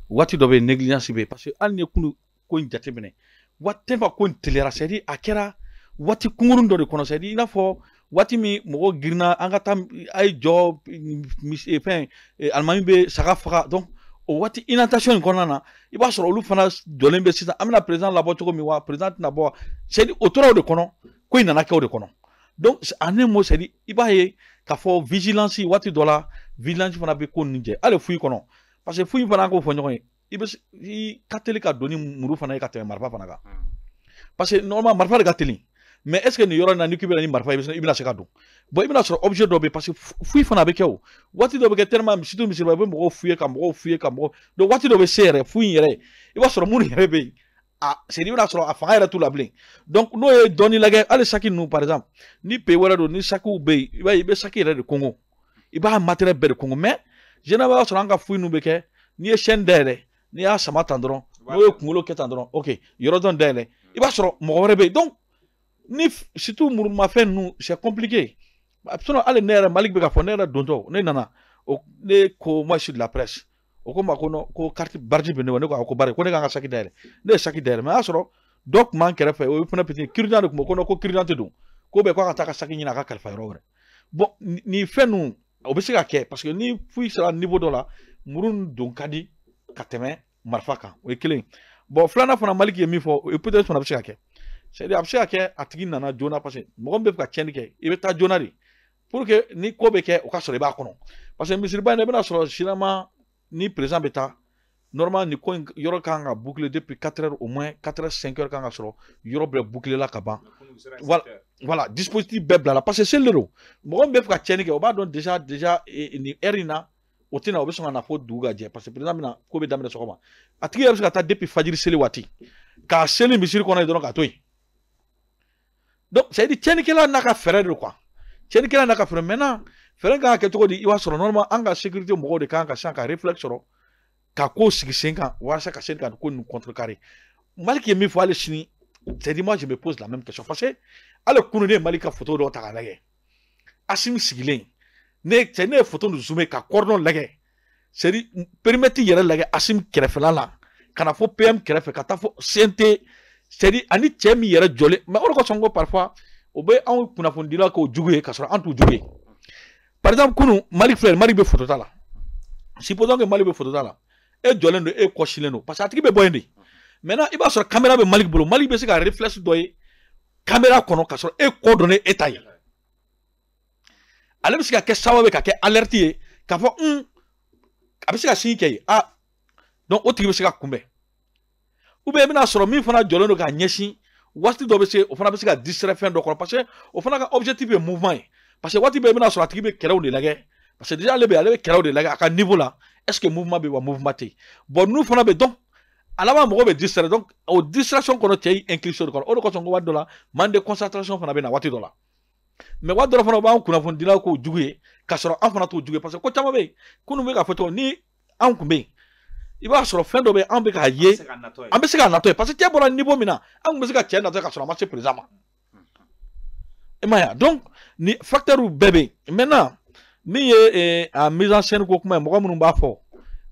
[SPEAKER 2] What you dois négligence B, parce que, al n'y a qu'une jatemene. What tempa qu'une télé, c'est-à-dire, à Kera, what you kungurun de reconnaître, c'est-à-dire, il a faut, wati mi mogo girna anga tam ay job fen almami be saga faga donc o wati inattention konana iba soro olu fana dolen be sisa amina président labo choko mi wa président na bo c'est autour de kono ko inana ke o de kono donc ane mo c'est iba ye ka fo vigilance wati dola vigilance fana be ko ninje ale fuyi kono parce que fuyi fana ko fo nyoko ibe i kateli doni muru fana e ka te marfa fana ga parce que normalement marfa ga teli mais est ce que ni yɔrɔ na ni kibela ni marfa i bɛna se ka don bon i bɛna sɔrɔ objet dɔ bɛ parce que fuyi fana bɛ kɛ o waati dɔ bɛ kɛ tellement surtout misiriba i bɛ mɔgɔw fuye ka mɔgɔw fuye ka mɔgɔw donc waati dɔ bɛ se yɛrɛ fuyi yɛrɛ i b'a sɔrɔ minnu yɛrɛ bɛ yen a c'est i bɛna sɔrɔ a fanga yɛrɛ t'u la bilen donc n'o ye dɔɔni lajɛ hali saki ninnu par exemple ni pays wɛrɛ don ni sakiw bɛ yen i b'a ye i bɛ saki yɛrɛ de kɔngɔ i b'a matériel bɛɛ de kɔngɔ mais généralement sɔrɔ an ka fuyi ninnu bɛ kɛ n'i ye chaîne dayɛlɛ n'i y'a sama tan dɔrɔn n'o ye kunkolo kɛ tan dɔrɔn ok yɔrɔ dɔn dayɛlɛ i b'a sɔrɔ mɔgɔ wɛrɛ bɛ yen donc ni surtout murumafɛn ninnu c'est compliqué sinon hali ne yɛrɛ Malik bɛ ka fɔ ne yɛrɛ dontɔ ne nana ne ko moi je suis de la presse o ko ma ko non ko carte barji bɛ ne bolo ne ko ko bari ko ne kan ka saki dayɛlɛ ne ye saki dayɛlɛ mais a y'a sɔrɔ dɔ tun b'an kɛrɛfɛ o ye fana petit kirina de tun bɛ ko non ko kirina tɛ don ko bɛ ko a ka taa ka saki ɲini a ka kalifa yɔrɔ wɛrɛ bon nin fɛn ninnu o bɛ se ka kɛ parce que ni fuyi sera niveau dɔ la muru don ka di ka tɛmɛ marifa kan o ye kelen bon filanan fana Malik ye min fɔ o peut-être fana bɛ se ka kɛ c'est-à-dire a bɛ se ka kɛ a tigi nana joona parce que mɔgɔ min bɛ fɛ ka tiɲɛni kɛ i bɛ taa joona de pour que ni ko bɛ kɛ o ka sɔrɔ i b'a kɔnɔ parce que misiriba in na i bɛna sɔrɔ généralement ni président bɛ taa normalement ni ko in yɔrɔ kan ka boucler depuis 4 heures au moins 4 heures 5 heures kan ka sɔrɔ yɔrɔ bɛɛ boucler la ka ban voilà dispositif bɛɛ bila la parce que seli de don mɔgɔ min bɛ fɛ ka tiɲɛni kɛ o b'a dɔn déjà nin heure in na o tɛna o bɛ sɔn ka na fo dugu ka jɛ parce que président bɛna ko bɛ daminɛ sɔgɔma a tigi yɛrɛ bɛ se ka taa depuis fajiri seli waati k'a seli misiri kɔnɔ yen dɔrɔn ka to yen donc c'est à dire tiɲɛnikɛla n'a ka fɛɛrɛ de quoi tiɲɛnikɛla n'a ka fɛɛrɛ maintenant fɛɛrɛ kan ka kɛ cogo di i b'a sɔrɔ normalement an ka sécurité mɔgɔw de kan ka sisan ka réflexe sɔrɔ ka ko sigi sen kan walasa ka se ka ko ninnu contrecarrer Malik ye min fɔ hali sini c'est à dire moi je me pose la même question parce que hali kunu ne ye Malik ka photo dɔw ta k'a lajɛ Assimi sigilen ne ye photo ninnu zoomé ka cordon lajɛ c'est à dire périmètre yɛrɛ lajɛ Assimi kɛrɛfɛla la ka na fɔ PM kɛrɛfɛ ka taa fɔ CNT c'est à dire ani cɛ min yɛrɛ jɔlen mais o de kosɔn ko parfois o bɛ anw kunnafonidilaw k'o jugu ye ka sɔrɔ an t'u jugu ye par exemple kunu Malik filɛ Malik bɛ photo ta la supposons que Malik bɛ photo ta la e jɔlen don e kɔsilen don parce que a tigi bɛ bɔ yen de maintenant i b'a sɔrɔ caméra bɛ Malik bolo Malik bɛ se ka réflexe dɔ ye caméra kɔnɔ ka sɔrɔ e kɔ dɔnnen e ta ye ale bɛ se ka kɛ sababu ye ka kɛ alerte ye k'a fɔ a bɛ se ka signe kɛ ye donc o tigi bɛ se ka kunbɛn ou bien i bɛna sɔrɔ min fana jɔlen don k'a ɲɛsin waati dɔ bɛ se o fana bɛ se ka distraire fɛn dɔ kɔnɔ parce que o fana ka objectif ye mouvement ye parce que waati bɛɛ i bɛna sɔrɔ a tigi bɛ kɛlɛw de lajɛ parce que déjà ale bɛ kɛlɛw de lajɛ a ka niveau la est-ce que mouvement bɛ wa mouvement tɛ yen bon n'u fana bɛ donc a laban mɔgɔw bɛ distraire donc o distraction kɔnɔ cɛ y'i inclure de kɔnɔ o de kosɔn ko waati dɔ la manque de concentration fana bɛ na waati dɔ la mais waati dɔ la fana u b'an kunnafonidilaw k'o jugu ye ka sɔrɔ an fana t'o jugu ye parce que ko caman bɛ yen kunun bɛ ka fɔ cogo ni anw kun bɛ yen i b'a sɔrɔ fɛn dɔ bɛ an bɛ k'a ye an bɛ se k'a natɔ ye parce que cɛ bɔra niveau min na an kun bɛ se ka cɛ natɔ ye ka sɔrɔ a ma se président ma i m'a ye wa donc ni facteur bɛɛ bɛ yen maintenant min ye a mise en scène ko kuma ye mɔgɔ minnu b'a fɔ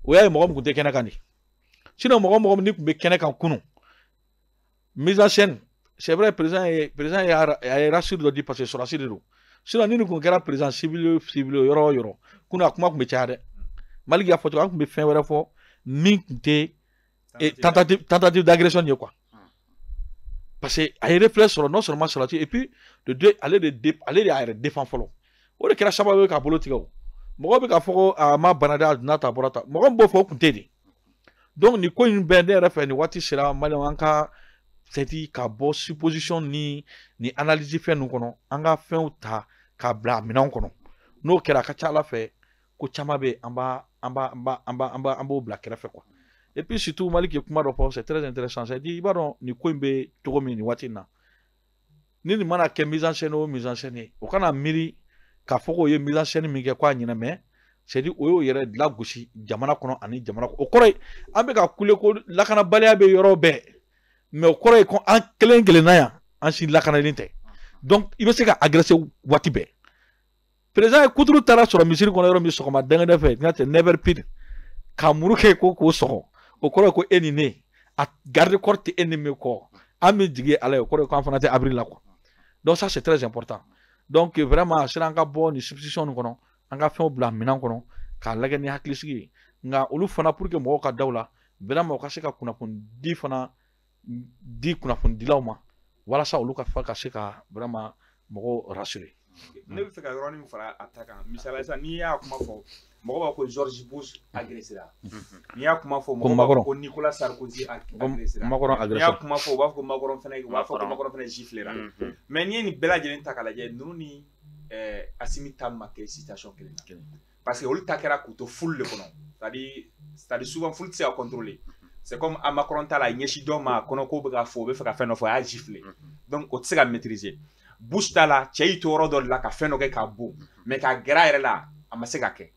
[SPEAKER 2] o y'a ye mɔgɔ min tun tɛ kɛnɛ kan de sinon mɔgɔ min tun bɛ kɛnɛ kan kunun mise en scène c'est vrai président ye rassuré dɔ di parce que sɔrɔsi de don sinon ni nin kun kɛra président civil yɔrɔ o yɔrɔ kunun a kuma tun bɛ caya dɛ Malik y'a fɔ cogo an tun bɛ fɛn wɛrɛ fɔ min tun tɛ tentative d'agression ye quoi parce que a ye réflexe sɔrɔ non seulement sɔrɔsi et puis de deux ale de y'a yɛrɛ défend fɔlɔ o de kɛra sababu ye k'a bolo tigɛ o mɔgɔ bɛ k'a fɔ ko a ma bana de a donna ta bɔra ta mɔgɔ min b'o fɔ o kun tɛ de donc nin ko in bɛɛ ne yɛrɛ fɛ nin waati sera maliyɛnw an ka c'est ka bɔ supposition ni analyse fɛn ninnu kɔnɔ an ka fɛnw ta k'a bila minɛnw kɔnɔ n'o kɛra a ka ca Ala fɛ ko caman bɛ an b'o bila kɛrɛfɛ quoi et puis surtout Malik ye kuma dɔ fɔ c'est très intéressant c'est i b'a dɔn nin ko in bɛ cogo min nin waati in na ni nin mana kɛ mise en scène o mise en scène ye o kana miiri k'a fɔ k'o ye mise en scène min kɛ k'a ɲɛna mais c'est à dire o y'o yɛrɛ lagosi jamana kɔnɔ ani jamana kɔnɔ o kɔrɔ ye an bɛ ka kule ko lakanabaliya bɛ yɔrɔ bɛɛ mais o kɔrɔ ye ko an kelen kelenna yan an si lakanalen tɛ donc i bɛ se ka agresser waati bɛɛ président ye kuturu taara sɔrɔ misiri kɔnɔ yɔrɔ min sɔgɔma dɛngɛdɛ fɛ n ka tɛ never pire ka muru kɛ ko k'o sɔgɔ o kɔrɔ ye ko e ni ne a garde corps tɛ e ni min kɔ an bɛ jigi Ala ye o kɔrɔ ye ko an fana tɛ abri la quoi donc ça c'est très important donc vraiment sera an ka bɔ ni substitution nin kɔnɔ an ka fɛnw bila minɛn kɔnɔ k'a lajɛ ni hakilisigi ye nka olu fana pour que mɔgɔw ka daw la vraiment u ka se ka kunnafonidi fana di kunnafonidilaw ma walasa olu ka se ka vraiment mɔgɔw rassurer.
[SPEAKER 3] Ne bɛ fɛ ka yɔrɔnin min fara a ta kan misaliya sisan n'i y'a kuma fɔ mɔgɔ b'a ko George Bush agressera n'i y'a kuma fɔ mɔgɔ b'a fɔ ko Nicolas Sarkozy agressera n'i y'a kuma fɔ u b'a fɔ ko Macron fana u b'a fɔ ko Macron fana giflera mais n'i ye nin bɛɛ lajɛlen ta k'a lajɛ ninnu ni Assimi ta ma kɛ situation kelen na parce que olu ta kɛra k'u to foule de kɔnɔ c'est-à-dire souvent foule tɛ se ka contrôler c'est comme a Macron ta la ɲɛsin dɔ ma kɔnɔ k'o bɛ ka fɔ o bɛ fɛ ka fɛn dɔ fɔ a y'a gifler donc o tɛ se ka maîtriser Bush ta la cɛ y'i to yɔrɔ dɔ de la ka fɛn dɔ kɛ k'a bon mais k'a gɛrɛ a yɛrɛ la a ma se ka kɛ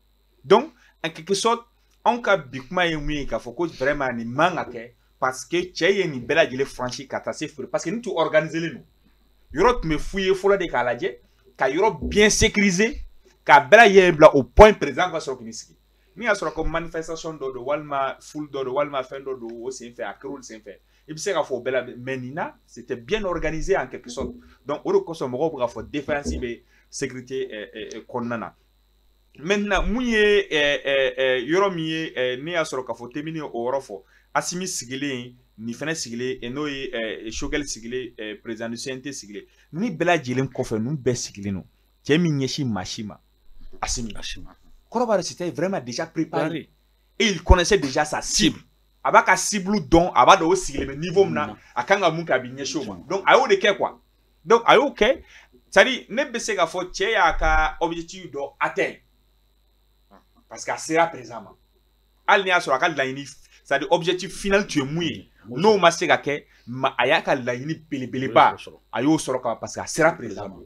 [SPEAKER 3] donc en quelque sorte anw ka bi kuma ye mun ye k'a fɔ ko vraiment nin man ka kɛ parce que cɛ ye nin bɛɛ lajɛlen franchi ka taa se fure parce que nin tun organiselen don yɔrɔ tun bɛ f'u ye fɔlɔ de k'a lajɛ ka yɔrɔ bien sécuriser k'a bɛɛ lajɛlen bila au point président ka sɔrɔ k'i sigi ni y'a sɔrɔ ko manifestation dɔ don walima foule dɔ don walima fɛn dɔ don o senfɛ a kɛra olu senfɛ i bɛ se k'a fɔ o bɛɛ la mais nin na c'était bien organisé en quelque sorte donc o de kosɔn mɔgɔw bɛ k'a fɔ défaillance bɛ sécurité kɔnɔna na maintenant mun ye yɔrɔ min ye ne y'a sɔrɔ k'a fɔ Temini o yɔrɔ fɔ Assimi sigilen nin fɛnɛ sigilen n'o ye Choguel sigilen président du CNT sigilen ni bɛɛ lajɛlen kɔfɛ ninnu bɛɛ sigilen don cɛ min ɲɛsin maa si ma Assimi Kɔrɔbɔrɔ c'était vraiment déjà préparé et il connaissait déjà sa cible a b'a ka cible dɔn a b'a dɔn o sigilen bɛ niveau min na a kan ka mun kɛ a bɛ ɲɛsin o ma donc a y'o de kɛ quoi donc a y'o kɛ c'est-à-dire ne bɛ se k'a fɔ cɛ y'a ka objectif dɔ atteint parce que a sera présent ma hali ni y'a sɔrɔ a ka laɲini c'est-à-dire objectif final tun ye mun ye n'o ma se ka kɛ ma a y'a ka laɲini belebeleba a y'o sɔrɔ ka parce que a sera présent ma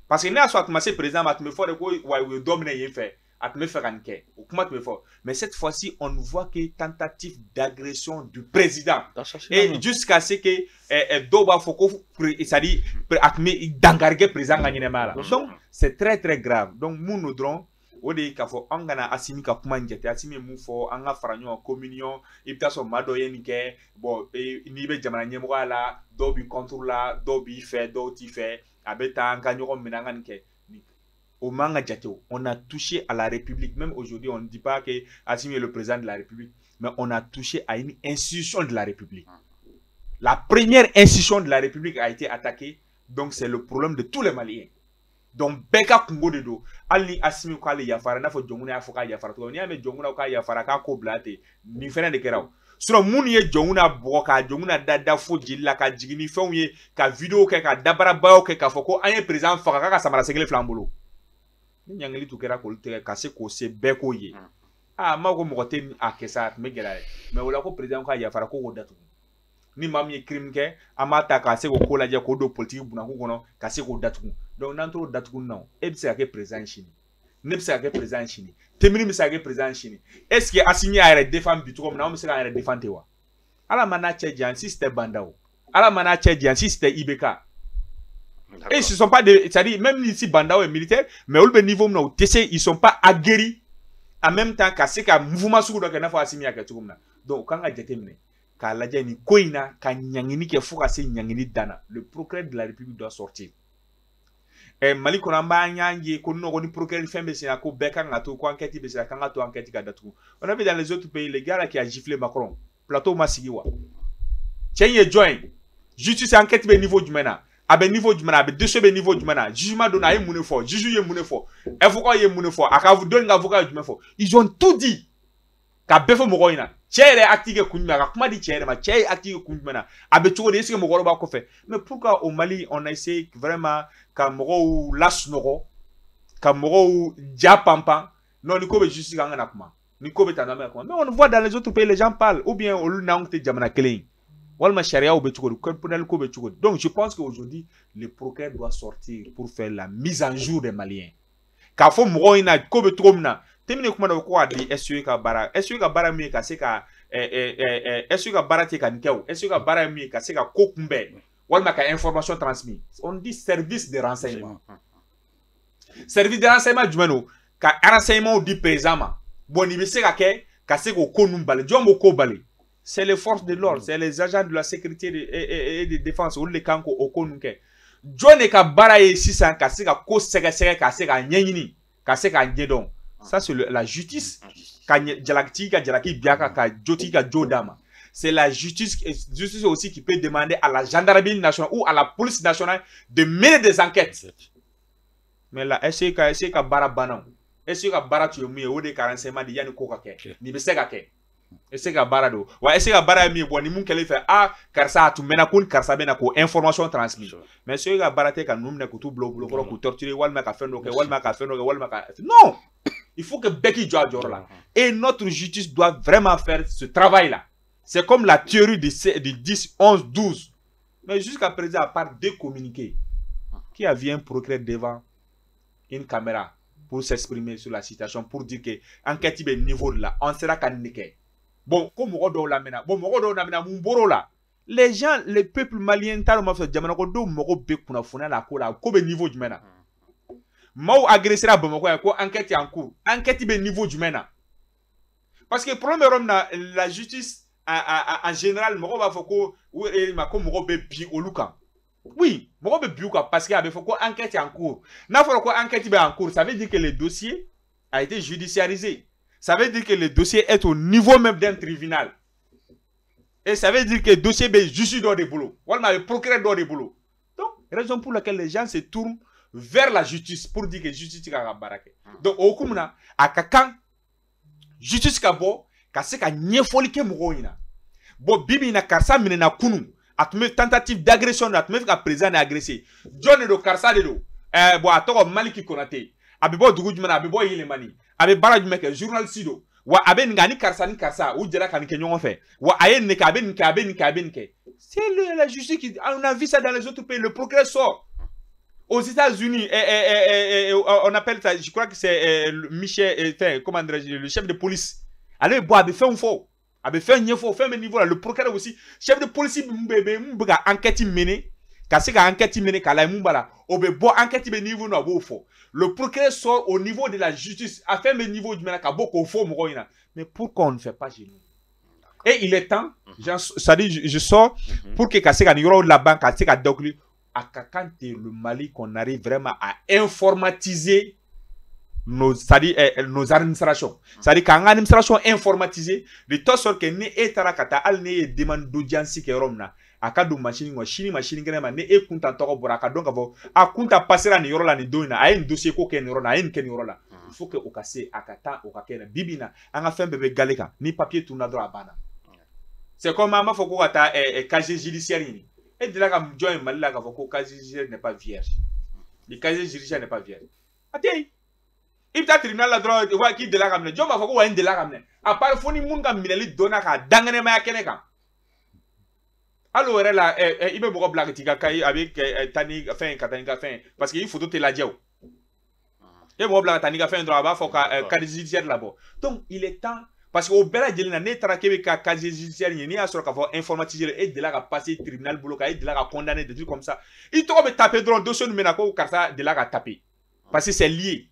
[SPEAKER 3] parce que ne y'a sɔrɔ a tun ma se président ma a tun bɛ fɔ de ko wa u ye dɔ minɛ yen fɛ a tun bɛ fɛ ka nin kɛ o kuma tun bɛ fɔ mais cette fois-ci on ne voit que tentative d'agression du président et jusqu'à ce que dɔw b'a fɔ ko c'est-à-dire a tun bɛ dangarikɛ président ka ɲɛnɛmaya la donc c'est très très grave donc mun no dɔrɔn o de ye k'a fɔ an kana Assimi ka kuma in jate Assimi ye mun fɔ an ka fara ɲɔgɔn communion i bɛ taa sɔrɔ maa dɔ ye nin kɛ bon n'i bɛ jamana ɲɛmɔgɔya la dɔw b'i contre la dɔw b'i fɛ dɔw t'i fɛ a bɛ taa an ka ɲɔgɔn minɛ an ka nin kɛ o man ka jate o on a touché à la République même aujourd'hui on ne dit pas que Assimi est le président de la République mais on a touché à une institution de la République la première institution de la République a été attaquée donc c'est le problème de tous les Maliens donc bɛɛ ka kungo de don hali ni Assimi k'ale yafara n'a fɔ Jɔnkuna y'a fɔ k'a yafara cogo n'i y'a mɛn Jɔnkuna k'a yafara k'a ko bila ten nin fɛnɛ de kɛra o sinon minnu ye Jɔnkuna bugɔ ka Jɔnkuna da fo jeli la ka jigin ni fɛnw ye ka vidéo kɛ ka dabarabayaw kɛ k'a fɔ ko an ye président faga k'a ka samara segelen filɛ an bolo ni ɲangili tun kɛra k'olu tigɛ ka se k'o se bɛɛ k'o ye m'a ko mɔgɔ tɛ a kɛ sa a tun bɛ gɛlɛya mais o la ko président k'a yafara ko k'o datugu ni maa min ye crime kɛ an b'a ta k'a se k'o ko lajɛ k'o don politique bunakun kɔnɔ ka se k'o datugu donc n'an t'o datugu na e bɛ se ka kɛ président sini ne bɛ se ka kɛ président sini Temini bɛ se ka kɛ président sini est ce que Assimi y'a yɛrɛ défend bi cogo min na an bɛ se k'an yɛrɛ défend ten wa ala ma n'a cɛ janya si c'était Banda o ala ma n'a cɛ janya si c'était IBK et ce sont pas des c'est-à-dire même si Banda est militaire mais olu bɛ niveau min na u tɛ se ils sont pas aguerris en même temps ka se ka mouvement sugu dɔ kɛ i n'a fɔ Assimi y'a kɛ cogo min na donc u kan ka jateminɛ k'a lajɛ nin ko in na ka ɲangini kɛ fo ka se ɲangini dan na le procureur de la République doit sortir Mali kɔnɔ an b'an y'an ye ko nɔgɔ ni procureur fɛn bɛ sen na ko bɛɛ kan ka to ko enquête bɛ sen na kan ka to enquête ka datugu on a vu dans les autres pays les gars là qui a giflé Macron plateau ma sigi wa cɛ in ye jɔn ye justice enquête bɛ niveau jumɛn na a bɛ niveau jumɛn na a bɛ dossier bɛ niveau jumɛn na jugement donna a ye mun de fɔ juge ye mun de fɔ avocat ye mun de fɔ a ka dɔnni ka avocat ye jumɛn fɔ ils ont tout dit ka bɛɛ fɔ mɔgɔw ɲɛna cɛ yɛrɛ acte kɛ kun jumɛn a ka kuma di cɛ yɛrɛ ma cɛ ye acte kɛ kun jumɛn na a bɛ cogo di est-ce que mɔgɔ dɔ b'a kɔfɛ mais pourquoi au Mali on a essayé vraiment ka mɔgɔw lasunɔgɔ ka mɔgɔw ja panpan non ni ko bɛ justice kan ka na kuma ni ko bɛ tan an bɛ kuma mais on voit dans les autres pays les gens parlent ou bien olu n'anw tɛ jamana kelen ye walima sariyaw bɛ cogo di code pénal ko bɛ cogo di donc je pense qu'aujourd'hui le procureur doit sortir pour faire la mise en jour des Maliens k'a fɔ mɔgɔw ɲɛna ko bɛ cogo min na Temini kuma dɔ ko a di SOE ka baara SOE ka baara min ye ka se ka SOE ka baara tɛ ka nin kɛ o SOE ka baara ye min ye ka se ka ko kunbɛn walima ka information transmis on dit service de renseignement service de renseignement jumɛn o ka renseignement di président ma bon nin bɛ se ka kɛ ka se k'o ko ninnu bali jɔn b'o ko bali c'est les forces de l'ordre c'est les agents de la sécurité et de défense olu de kan k'o ko ninnu kɛ jɔn de ka baara ye sisan ka se ka ko sɛgɛsɛgɛ ka se ka ɲɛɲini ka se k'a ɲɛdɔn ça c'est la justice ka jalaki ka jalaki biaka ka joti ka jodama c'est la justice aussi qui peut demander à la gendarmerie nationale ou à la police nationale de mener des enquêtes mais là est-ce que bara bana est-ce que bara tu mu o de ka renseignement de yani ko ka kɛ ni bɛ se ka kɛ est-ce que bara do wa est-ce que bara mi bon ni mun kɛlen fɛ karisa tu mena kun karisa bɛ na ko information transmise mais est-ce que bara tɛ ka numɛ ko tu blo kɔrɔ ko torturer walima ka fɛn dɔ kɛ walima ka fɛn dɔ kɛ walima ka non il faut que Becky joue à là. Et notre justice doit vraiment faire ce travail-là. C'est comme la théorie de 10, 11, 12. Mais jusqu'à présent, à part deux communiqués, qui a vu un procureur devant une caméra pour s'exprimer sur la situation, pour dire que enquête est niveau de là, on sera qu'à niquer. Bon, comme on l'a maintenant, bon, on a maintenant mon boro là. les gens, le peuple malien, tellement fait Djamana ko do moko be kuna funa la ko be niveau du mena. Mau agressé à Bamako ko enquête en cours. Enquête be niveau du mena. Parce que le problème la justice en général moko va foko ou mako moko be bi oluka. Oui, moko be bi parce qu'il y avait foko enquête en cours. Na foko enquête be en cours, ça veut dire que le dossier a été judiciarisé. Ça veut dire que le dossier est au niveau même d'un tribunal. Et ça veut dire que le dossier est juste dans des boulots. Voilà, le procureur dans des boulots. Donc, raison pour laquelle les gens se tournent vers la justice pour dire que la justice est barake. Donc, au kumuna, à quand justice kabo, kase ka nyefoli ke mugoina. Bo bibi na karsa mine na kunu. Atume tentative d'agression, atume ka président na agressé. John do karsa de do. Bo atoko Maliki Konate. Abibo dugujumana, abibo yilemani. Abe bara jumeke journaliste do. Wa abe ngani karsa ou dira kan ke nyongo fait. Wa aye ne ka abe nke. C'est la justice qui on a vu ça dans les autres pays. Le procureur sort. Aux États-Unis, on appelle ça, je crois que c'est Michel, comment dirais-je, le chef de police. Allez, boire, avait fait un faux. Avait fait un faux, fait un niveau là. Le procureur aussi, chef de police, m'bega enquête menée, cassé ka enquête menée, kala m'bala. Obe bo enquête menée niveau na bo faux. Le procureur sort au niveau de la justice, a fait un niveau du menaka boko faux m'roina. Mais pourquoi on ne fait pas chez nous? Et il est temps, ça dit, je sors pour que cassé ka niro la banque, cassé ka doclu. Quand le Mali qu'on arrive vraiment à informatiser nos administrations. C'est-à-dire qu'en administration informatisée, de toute sorte que ne etarakata al ne demande d'audience que romna. Akadu machine grema ne e kunta toko boraka donc avo a kunta passer la nirola ni doina a un dossier ko ken nirola a un ken nirola. Il faut que okase akata okakena bibina anga fait bébé galeka ni papier tourna droit bana. C'est comme maman faut ko ata casier judiciaire ni. Et de là, comme John Malila, le casier judiciaire n'est pas vierge. Le casier judiciaire n'est pas vierge. Attends, il y a un tribunal là, qui est de là, comme John Mafoko, un de là, comme à part le fond, il y a un mineli donaka, dangane ma keneka. Alors, là, il me beaucoup blague, avec Tani, fin, Katanika, fin, parce qu'il faut tout la diao. Il me blague, Tanika, fin, droit, il faut que casier judiciaire là-bas. Donc, il est temps. Parce qu'au Bela Djelina, ne traqué ka casier judiciaire, il y a sur informatiser et de là à passer tribunal boulot, et de là à condamner des trucs comme ça. Il te taper dans le dossier de Menako, car ça, de là à taper. Parce que c'est lié.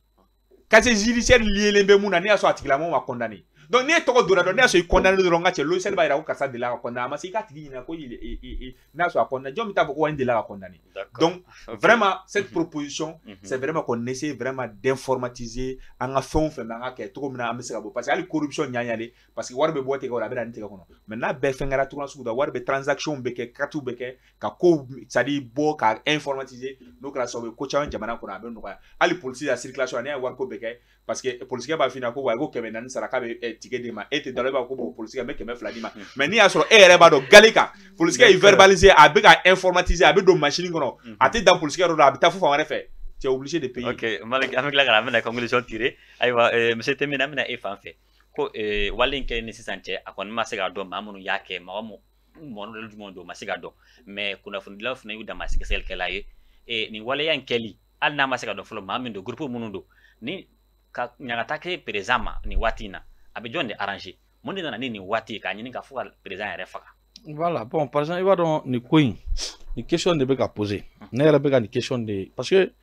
[SPEAKER 3] Casier judiciaire lié, les bémouna, ne a soit articulement à condamner. Donc, ne toko dora ne a soit condamné de longa, le seul baïra ou car ça de là à condamner. Mais c'est quand il n'a soit condamné, Dieu m'a beaucoup de là à condamner. Donc, vraiment, cette proposition, c'est vraiment qu'on essaie vraiment d'informatiser en fond, fait trop parce que la corruption n'y a parce que warbe boite ko la bela ntika kono maintenant be fengara tourna sous da warbe transaction beke katu beke ka ko sadi bo ka informatiser donc la sobe ko chawan jamana ko na be no ka ali police la circulation ne war ko beke parce que police ba fina ko wa go kebe nan saraka be tike de ma ete dans le ba ko police be keme fladima mais ni asoro ere ba do galika police il verbaliser a be ka informatiser a be do machine kono ate dans police ro da bita fu fa wara fait tu es obligé de payer. Ok,
[SPEAKER 1] avec la grande conclusion tirée, monsieur Temina mina e fan fait. Ko walinke ni sisante akon masega do mamunu yake mawamu mono du monde masega do mais kuna fundila funa yuda masega sel kelaye e ni wale yankeli alna masega do flo mamundo groupe munundo ni ka nyangata ke prezama ni watina abe jonde arranger monde na ni wati ka nyini ka fu président refaka.
[SPEAKER 2] Voilà, bon par exemple il va dans ni coin ni question de beka poser. Ne rebeka ni question de parce que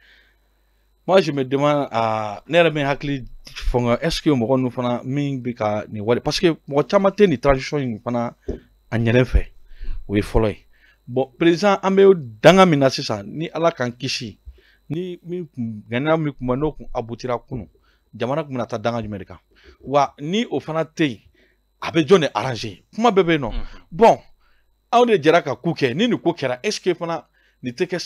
[SPEAKER 2] moi je me demande à nereme hakli fonga est-ce que mo nous fana ming bika ni wale parce que mo chamate ni transition ni fana anyelen fait oui follow bon président ameo danga mina sisa ni ala kan kishi ni mi gana mi kumano ku abutira kunu jamana kumana ta danga jumerika wa ni o fana tei abe jone arranger kuma bebe non bon on de jera ka kuke ni ko kera est-ce que fana ni teke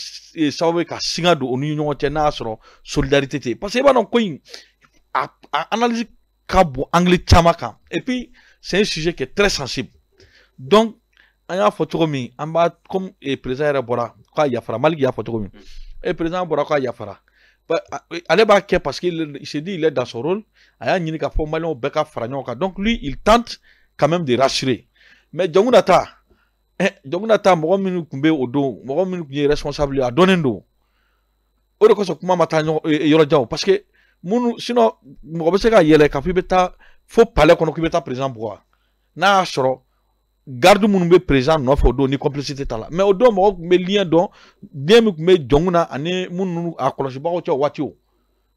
[SPEAKER 2] sawe ka singa do onu nyongo tena soro solidarité parce que ba non ko analyse kabo anglais chamaka et puis c'est un sujet qui est très sensible donc on a photo mi amba comme président bora ka yafara malgi ya photo mi et président bora ka yafara allez ba ke parce qu'il s'est dit il est dans son rôle aya nyini ka fo malon beka franyoka donc lui il tente quand même de rassurer mais jonguna ta mo minu kumbe odo mo minu qui responsable a donendo o de ko so kuma mata yoro jaw parce que munu sinon mo be se ka yele ka fi beta fo palais kono ki beta président boa na soro garde mun be présent no fo do ni complicité tala mais o do mo be lien don dem me jonguna ani mun a kolosi ba ko ci wati o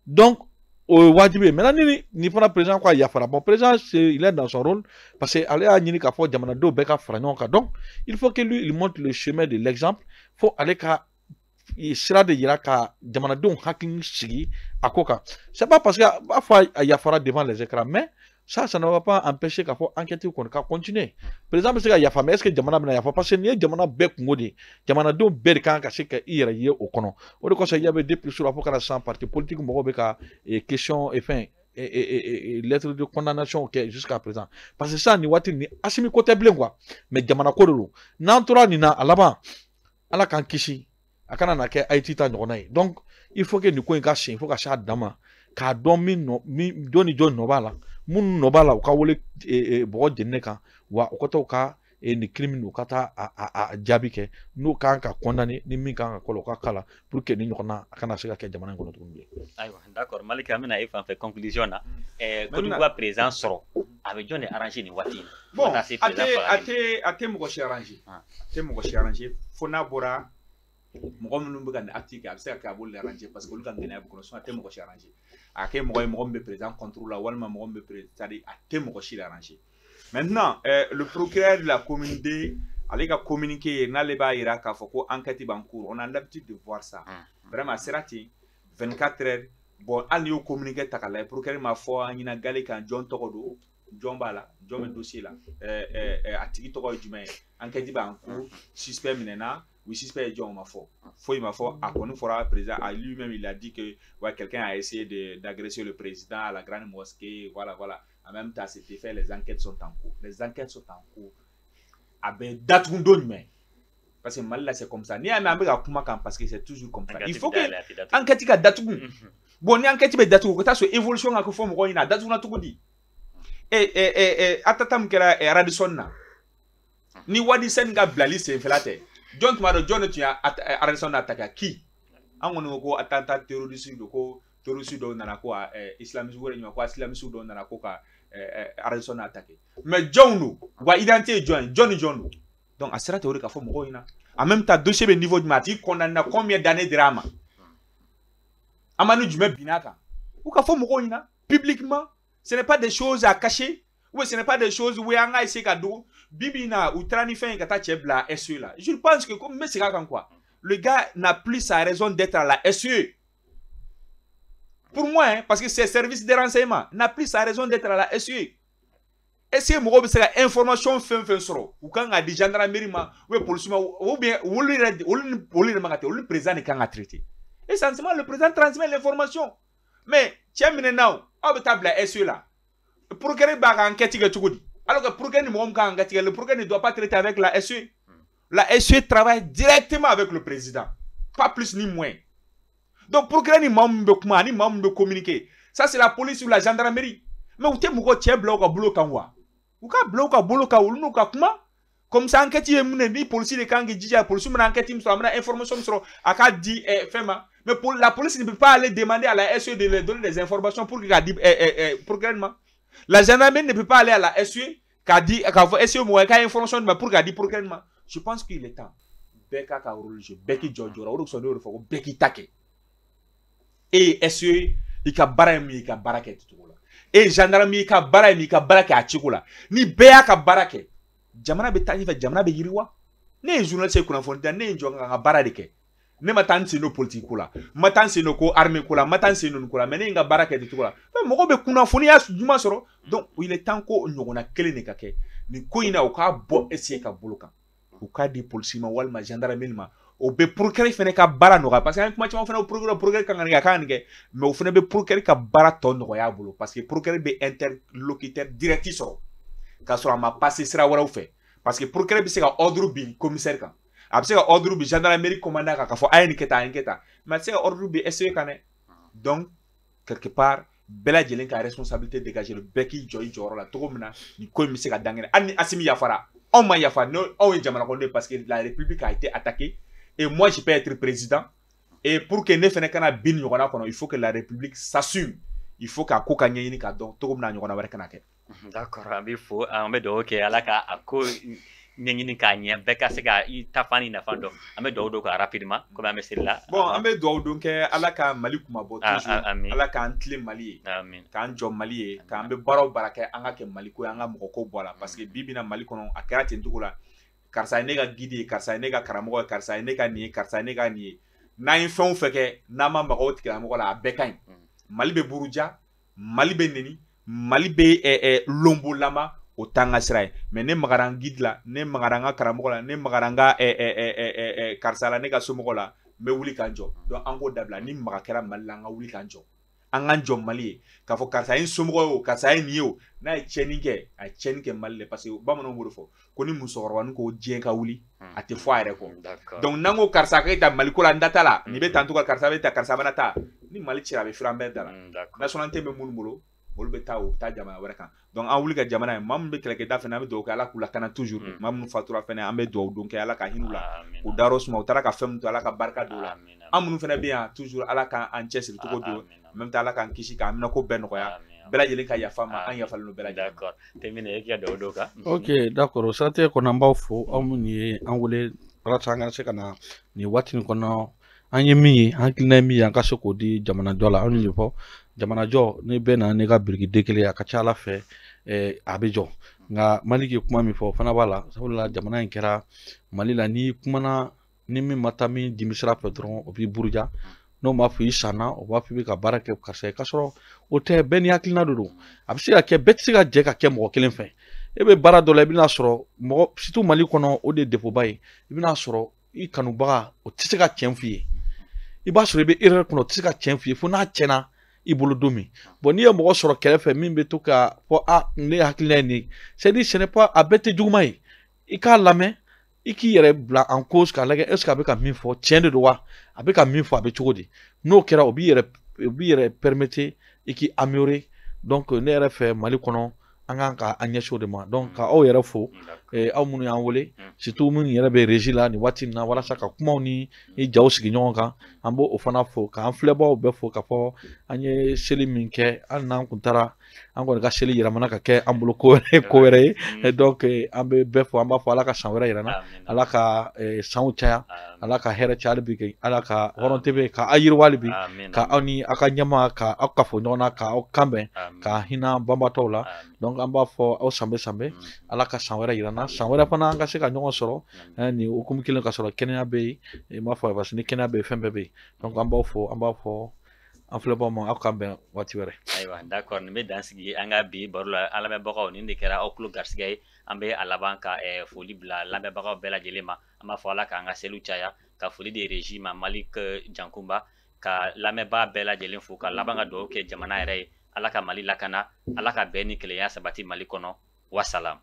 [SPEAKER 2] donc au wajibi maintenant ni fana président quoi ya fara bon président il est dans son rôle parce que aller à ni ka fo jamana do be ka franyon ka donc il faut que lui il montre le chemin de l'exemple faut aller ka sira de yira ka jamana do hakkin sigi akoka c'est pas parce que parfois ya fara devant les écrans mais ça ne va pas empêcher qu'il faut enquêter ou qu'on continuer. Par exemple, c'est qu'il mais est-ce que Jamana n'a pas parce que ni Jamana bec ngodi, Jamana do bec quand c'est que il y a au kono. Au lieu que il y avait des plus sur la fois 100 partis politiques, mo beka et question et fin et lettre de condamnation qui jusqu'à présent. Parce que ça ni wati ni asimi côté blanc quoi. Mais Jamana kodolo. N'entoura ni na alaba ala kan kishi akana na ke Haïti ta ngonai. Donc il faut que nous ko il faut que ça dama ka domi no mi doni John Nobala. Mun nobala uka wole bo jenne kan wa ukoto ka ni criminel ukata a jabi ke no kan ka condamné ni min kan ko ka kala pour que ni ñokna kana se ka jamana ngono to ndé
[SPEAKER 1] aywa d'accord Malika amina ifa fait conclusion na ko du wa présent soro avec John arrangé ni wati
[SPEAKER 3] bon ate mo ko arrangé ate mo ko arrangé fona bora mo minnu be kan active a se ka bol arrangé parce que lu kan gëna bu ko so ate mo ko arrangé ake mo be président contrôle walma mo be président c'est-à-dire ate mo ko arrangé maintenant le procureur de la commune D allait communiquer n'allait pas ira foko enquête en cours on a l'habitude de voir ça vraiment c'est raté 24 heures bon allez au communiquer takala procureur ma foi ni na galé kan John Togodo John Bala John dossier là atiki to ko jumé enquête en cours suspect minena oui suspect John ma foi il m'a fait à qu'on fera président à lui-même il a dit que ouais quelqu'un a essayé d'agresser le président à la grande mosquée voilà en même temps c'était fait les enquêtes sont en cours avec date mais parce que mal là c'est comme ça ni à parce que c'est toujours comme ça il faut que enquête ka date bon ni enquête be date ko ta so évolution ka fo mo ko ina date na to di atatam kera Radisson na ni wadi sen ga blali c'est felate John Tumaro John tu a Radisson attaque qui an woni ko attentat terroriste ko terroriste do nana ko islamiste wore ni ko islamiste do nana ko ka Radisson attaqué mais John wa identité John donc asira théorie ka fo mo ina en même temps dossier be niveau du mati condamné combien d'années drama amanu du binaka ou ka fo mo ina publiquement ce n'est pas des choses à cacher ou ce n'est pas des choses où anga essayer ka do bibina ou trani fin ka ta chebla SE là je pense que comme mais c'est quand quoi le gars n'a plus sa raison d'être à la SE. Pour moi, hein, parce que c'est service de renseignement, n'a plus sa raison d'être à la SE. SE, moi, c'est l'information fin soro. Ou quand on a dit gendarmerie, ou police, ou bien, ou le président est quand on a traité. Essentiellement, le président transmet l'information. Mais, tiens, maintenant, on va table la SE là. Pour qu'elle ait une enquête, alors que pour qu'elle ait une enquête, le procureur ne doit pas traiter avec la SE. La SE travaille directement avec le président. Pas plus ni moins. Donc, pour que les membres de communiquer, ça c'est la police ou la gendarmerie. Mais vous avez un bloc à boulot kanwa. Vous avez un bloc à boulot kanwa. Comme ça, enquête est menée, police de Kangi dit, la police m'a enquête, m'a donné information sur a dit FEMA. Mais pour la police ne peut pas aller demander à la SE de leur donner des informations pour qu'il dit programmement. La gendarmerie ne peut pas aller à la SE qui dit SE moi qui a information pour qu'il dit programmement. Je pense qu'il est temps. Beka Kaourou, Beki Jojo, Roxono, Beki Take. Et SE, il ka barami, il ka baraket. Et gendarmerie, il ka barami, il ka baraket à Chikola. Ni Bea ka baraket. Jamana betani fait Jamana be yiriwa. Ne journaliste ko na fonda ne njonga baradeke. Ne matansi no politique kula. Matansi no ko armée kula, matansi no kula, mais ne nga baraket tukula. Mais moko be kuna foni ya juma soro. Donc il est temps ko nyongona kele ne kake. Ni ko ina o ka bo essayer ka boloka. Ou ka di police ma walma gendarmerie ma o be procureur fene ka bara no parce que kuma chama fene o procureur kan nga kan nge mais o fene be procureur ka bara ton no ya bolo parce que procureur be interlocuteur direct so ka so ma passer sera wara o fait parce que procureur be se ka ordre bi commissaire kan a se ka ordre bi gendarmerie commandant ka fo ayni keta mais se ka ordre bi essayer kan donc quelque part bela jelen ka responsabilité dégager le beki joy joro la to mina ni ko mi se ka dangene ani asimi yafara on m'a yafa non on est jamais rencontré parce que la République a été attaquée et moi je peux être président et pour que ne fene kana bin yona kono il faut que la République s'assume il faut qu'à ko kanye ni ka donc to na yona wara kana ke
[SPEAKER 1] d'accord abi fo ambe do ke alaka ako ɲɛɲini k'a ɲɛ bɛɛ ka se ka i ta fan ni nafa dɔn an bɛ dugawu don ka rapidement comme an bɛ seli la
[SPEAKER 3] bon an bɛ dugawu don kɛ ala ka mali kuma bɔ toujours
[SPEAKER 1] amin
[SPEAKER 3] ala k'an tilen mali ye
[SPEAKER 1] amin
[SPEAKER 3] k'an jɔ mali ye k'an bɛ baaraw baara kɛ an ka kɛ mali ko ye an ka mɔgɔ ko bɔ a la parce que bi bina mali kɔnɔ a kɛra ten cogo la karisa ye ne ka guide ye karisa ye ne ka karamɔgɔ ye karisa ye ne ka nin ye karisa ye ne ka nin ye n'an ye fɛn o fɛn kɛ n'an ma maga o tigilamɔgɔ la a bɛɛ ka ɲi mali bɛ buruja mali bɛ neni mali bɛ lombolama o t'an ka sira ye mais ne magara n guide la ne magara n ka karamɔgɔ la ne magara n ka karisa la ne ka somɔgɔ la n bɛ wuli k'an jɔ donc an k'o dabila ni maga kɛra mali la an ka wuli k'an jɔ an k'an jɔ mali ye k'a fɔ karisa ye n somɔgɔ ye o karisa ye nin ye o n'a ye tiɲɛni kɛ a ye tiɲɛni kɛ mali la parce que bamananw b'o de fɔ ko ni musokɔrɔbanin ko diɲɛ ka wuli a tɛ fɔ a yɛrɛ kɔ donc n'an ko karisa k'e ta mali ko la n da t'a la nin bɛ tan to ka karisa bɛ ta karisa bɛ ta ni mali cira a bɛ firan bɛɛ da la nationalité bɛ minnu bolo olu bɛ taa o bɛ taa jamana wɛrɛ kan donc an wuli ka jamana ye maa min bɛ kɛlɛkɛda fɛnɛ an bɛ dugawu kɛ ala k'u lakana toujours maa minnu fatura fɛnɛ an bɛ dugawu don kɛ ala ka hinɛ u la k'u dayɔrɔ suma u taara ka fɛn min to ala ka barika don u la an minnu fɛnɛ bɛ yan toujours ala k'an cɛsiri cogo don même temps ala k'an kisi k'an minɛ ko bɛɛ nɔgɔya bɛɛ lajɛlen ka yafa ma an yafalen don bɛɛ lajɛlen
[SPEAKER 1] d'accord terminé e ka dugawu don kan
[SPEAKER 2] ok d'accord o siratigɛ kɔnɔ an b'aw fo aw minnu ye an wele walasa an ka se ka na nin waati nin kɔnɔ an ye min ye hakilina ye min ye an ka se k'o di jamanajɔ la an y'o fɔ jamanajɔ ni bɛɛ na ne ka birikiden kelen a ka ca ala fɛ a bɛ jɔ nka maliki ye kuma min fɔ o fana b'a la sabula jamana in kɛra mali la n'i kumana ni min ma taa min dimi sira fɛ dɔrɔn o b'i buruja n'o m'a fɔ i sanna o b'a fɔ i bɛ ka baara kɛ karisa ye k'a sɔrɔ o tɛ bɛɛ ni hakilina de don a bɛ se ka kɛ bɛɛ tɛ se ka jɛ ka kɛ mɔgɔ kelen fɛ e bɛ baara dɔ la i bɛna sɔrɔ mɔgɔ surtout mali kɔnɔ o de ye defoba ye i bɛna sɔrɔ i kanubaga o tɛ se ka tiɲɛ f'i ye i b'a sɔrɔ i bɛ erreur kɔnɔ o tɛ se ka tiɲɛ f'i ye fo n'a tiɲɛna i bolo don min bon n'i ye mɔgɔ sɔrɔ kɛrɛfɛ min bɛ to ka fɔ ne hakilina ye nin c'est dire ce n'est pas a bɛɛ tɛ juguman ye i k'a lamɛn i k'i yɛrɛ bila en cause k'a lajɛ est ce que a bɛ ka min fɔ tiɲɛ de don wa a bɛ ka min fɔ a bɛ cogo di n'o kɛra o b'i yɛrɛ permettre i k'i améliorer donc ne yɛrɛ fɛ mali kɔnɔ an kan ka an ɲɛsin o de ma donc ka aw yɛrɛ fo aw minnu y'an wele surtout minnu yɛrɛ bɛ régie la nin waati in na walasa ka kumaw ni jaw sigi ɲɔgɔn kan an b'o fana fo k'an filɛbaaw bɛɛ fo k'a fɔ an ye seli min kɛ hali n'an kun taara an kɔni ka seli yɛlɛmana ka kɛ an bolo ko wɛrɛ ye donc an bɛ bɛɛ fo an b'a fɔ ala ka san wɛrɛ yɛrɛ na ala ka sanw caya ala ka hɛrɛ caya hali bi ala ka hɔrɔntɛ ka aw yiriwa hali bi ka aw ni aw ka ɲɛma ka aw kafo ɲɔgɔn na ka aw kanbɛn ka hinɛ banbatɔw la donc an b'a fɔ aw sanbɛ ala ka san wɛrɛ yirana san wɛrɛ fana an ka se ka ɲɔgɔn sɔrɔ ni hukumu kelen ka sɔrɔ kɛnɛya bɛ yen i m'a fɔ parce que ni kɛnɛya bɛ yen fɛn bɛɛ bɛ yen donc an b'a fɔ an filɛbagaw ma aw kan bɛn waati wɛrɛ
[SPEAKER 1] ayiwa d'accord nin bɛ dan sigi an ka bi baro la an lamɛnbagaw nin de kɛra aw tulo garisɛgɛ ye an bɛ a laban ka foli bila lamɛnbagaw bɛɛ lajɛlen ma an b'a fɔ ala k'an ka seliw caya ka foli di régie ma Malik Jankunba ka lamɛnbaga bɛɛ lajɛlen fo ka laban ka dugawu kɛ jamana yɛrɛ ye ala ka mali lakana ala ka bɛn ni kelenya sabati mali kɔnɔ wasalam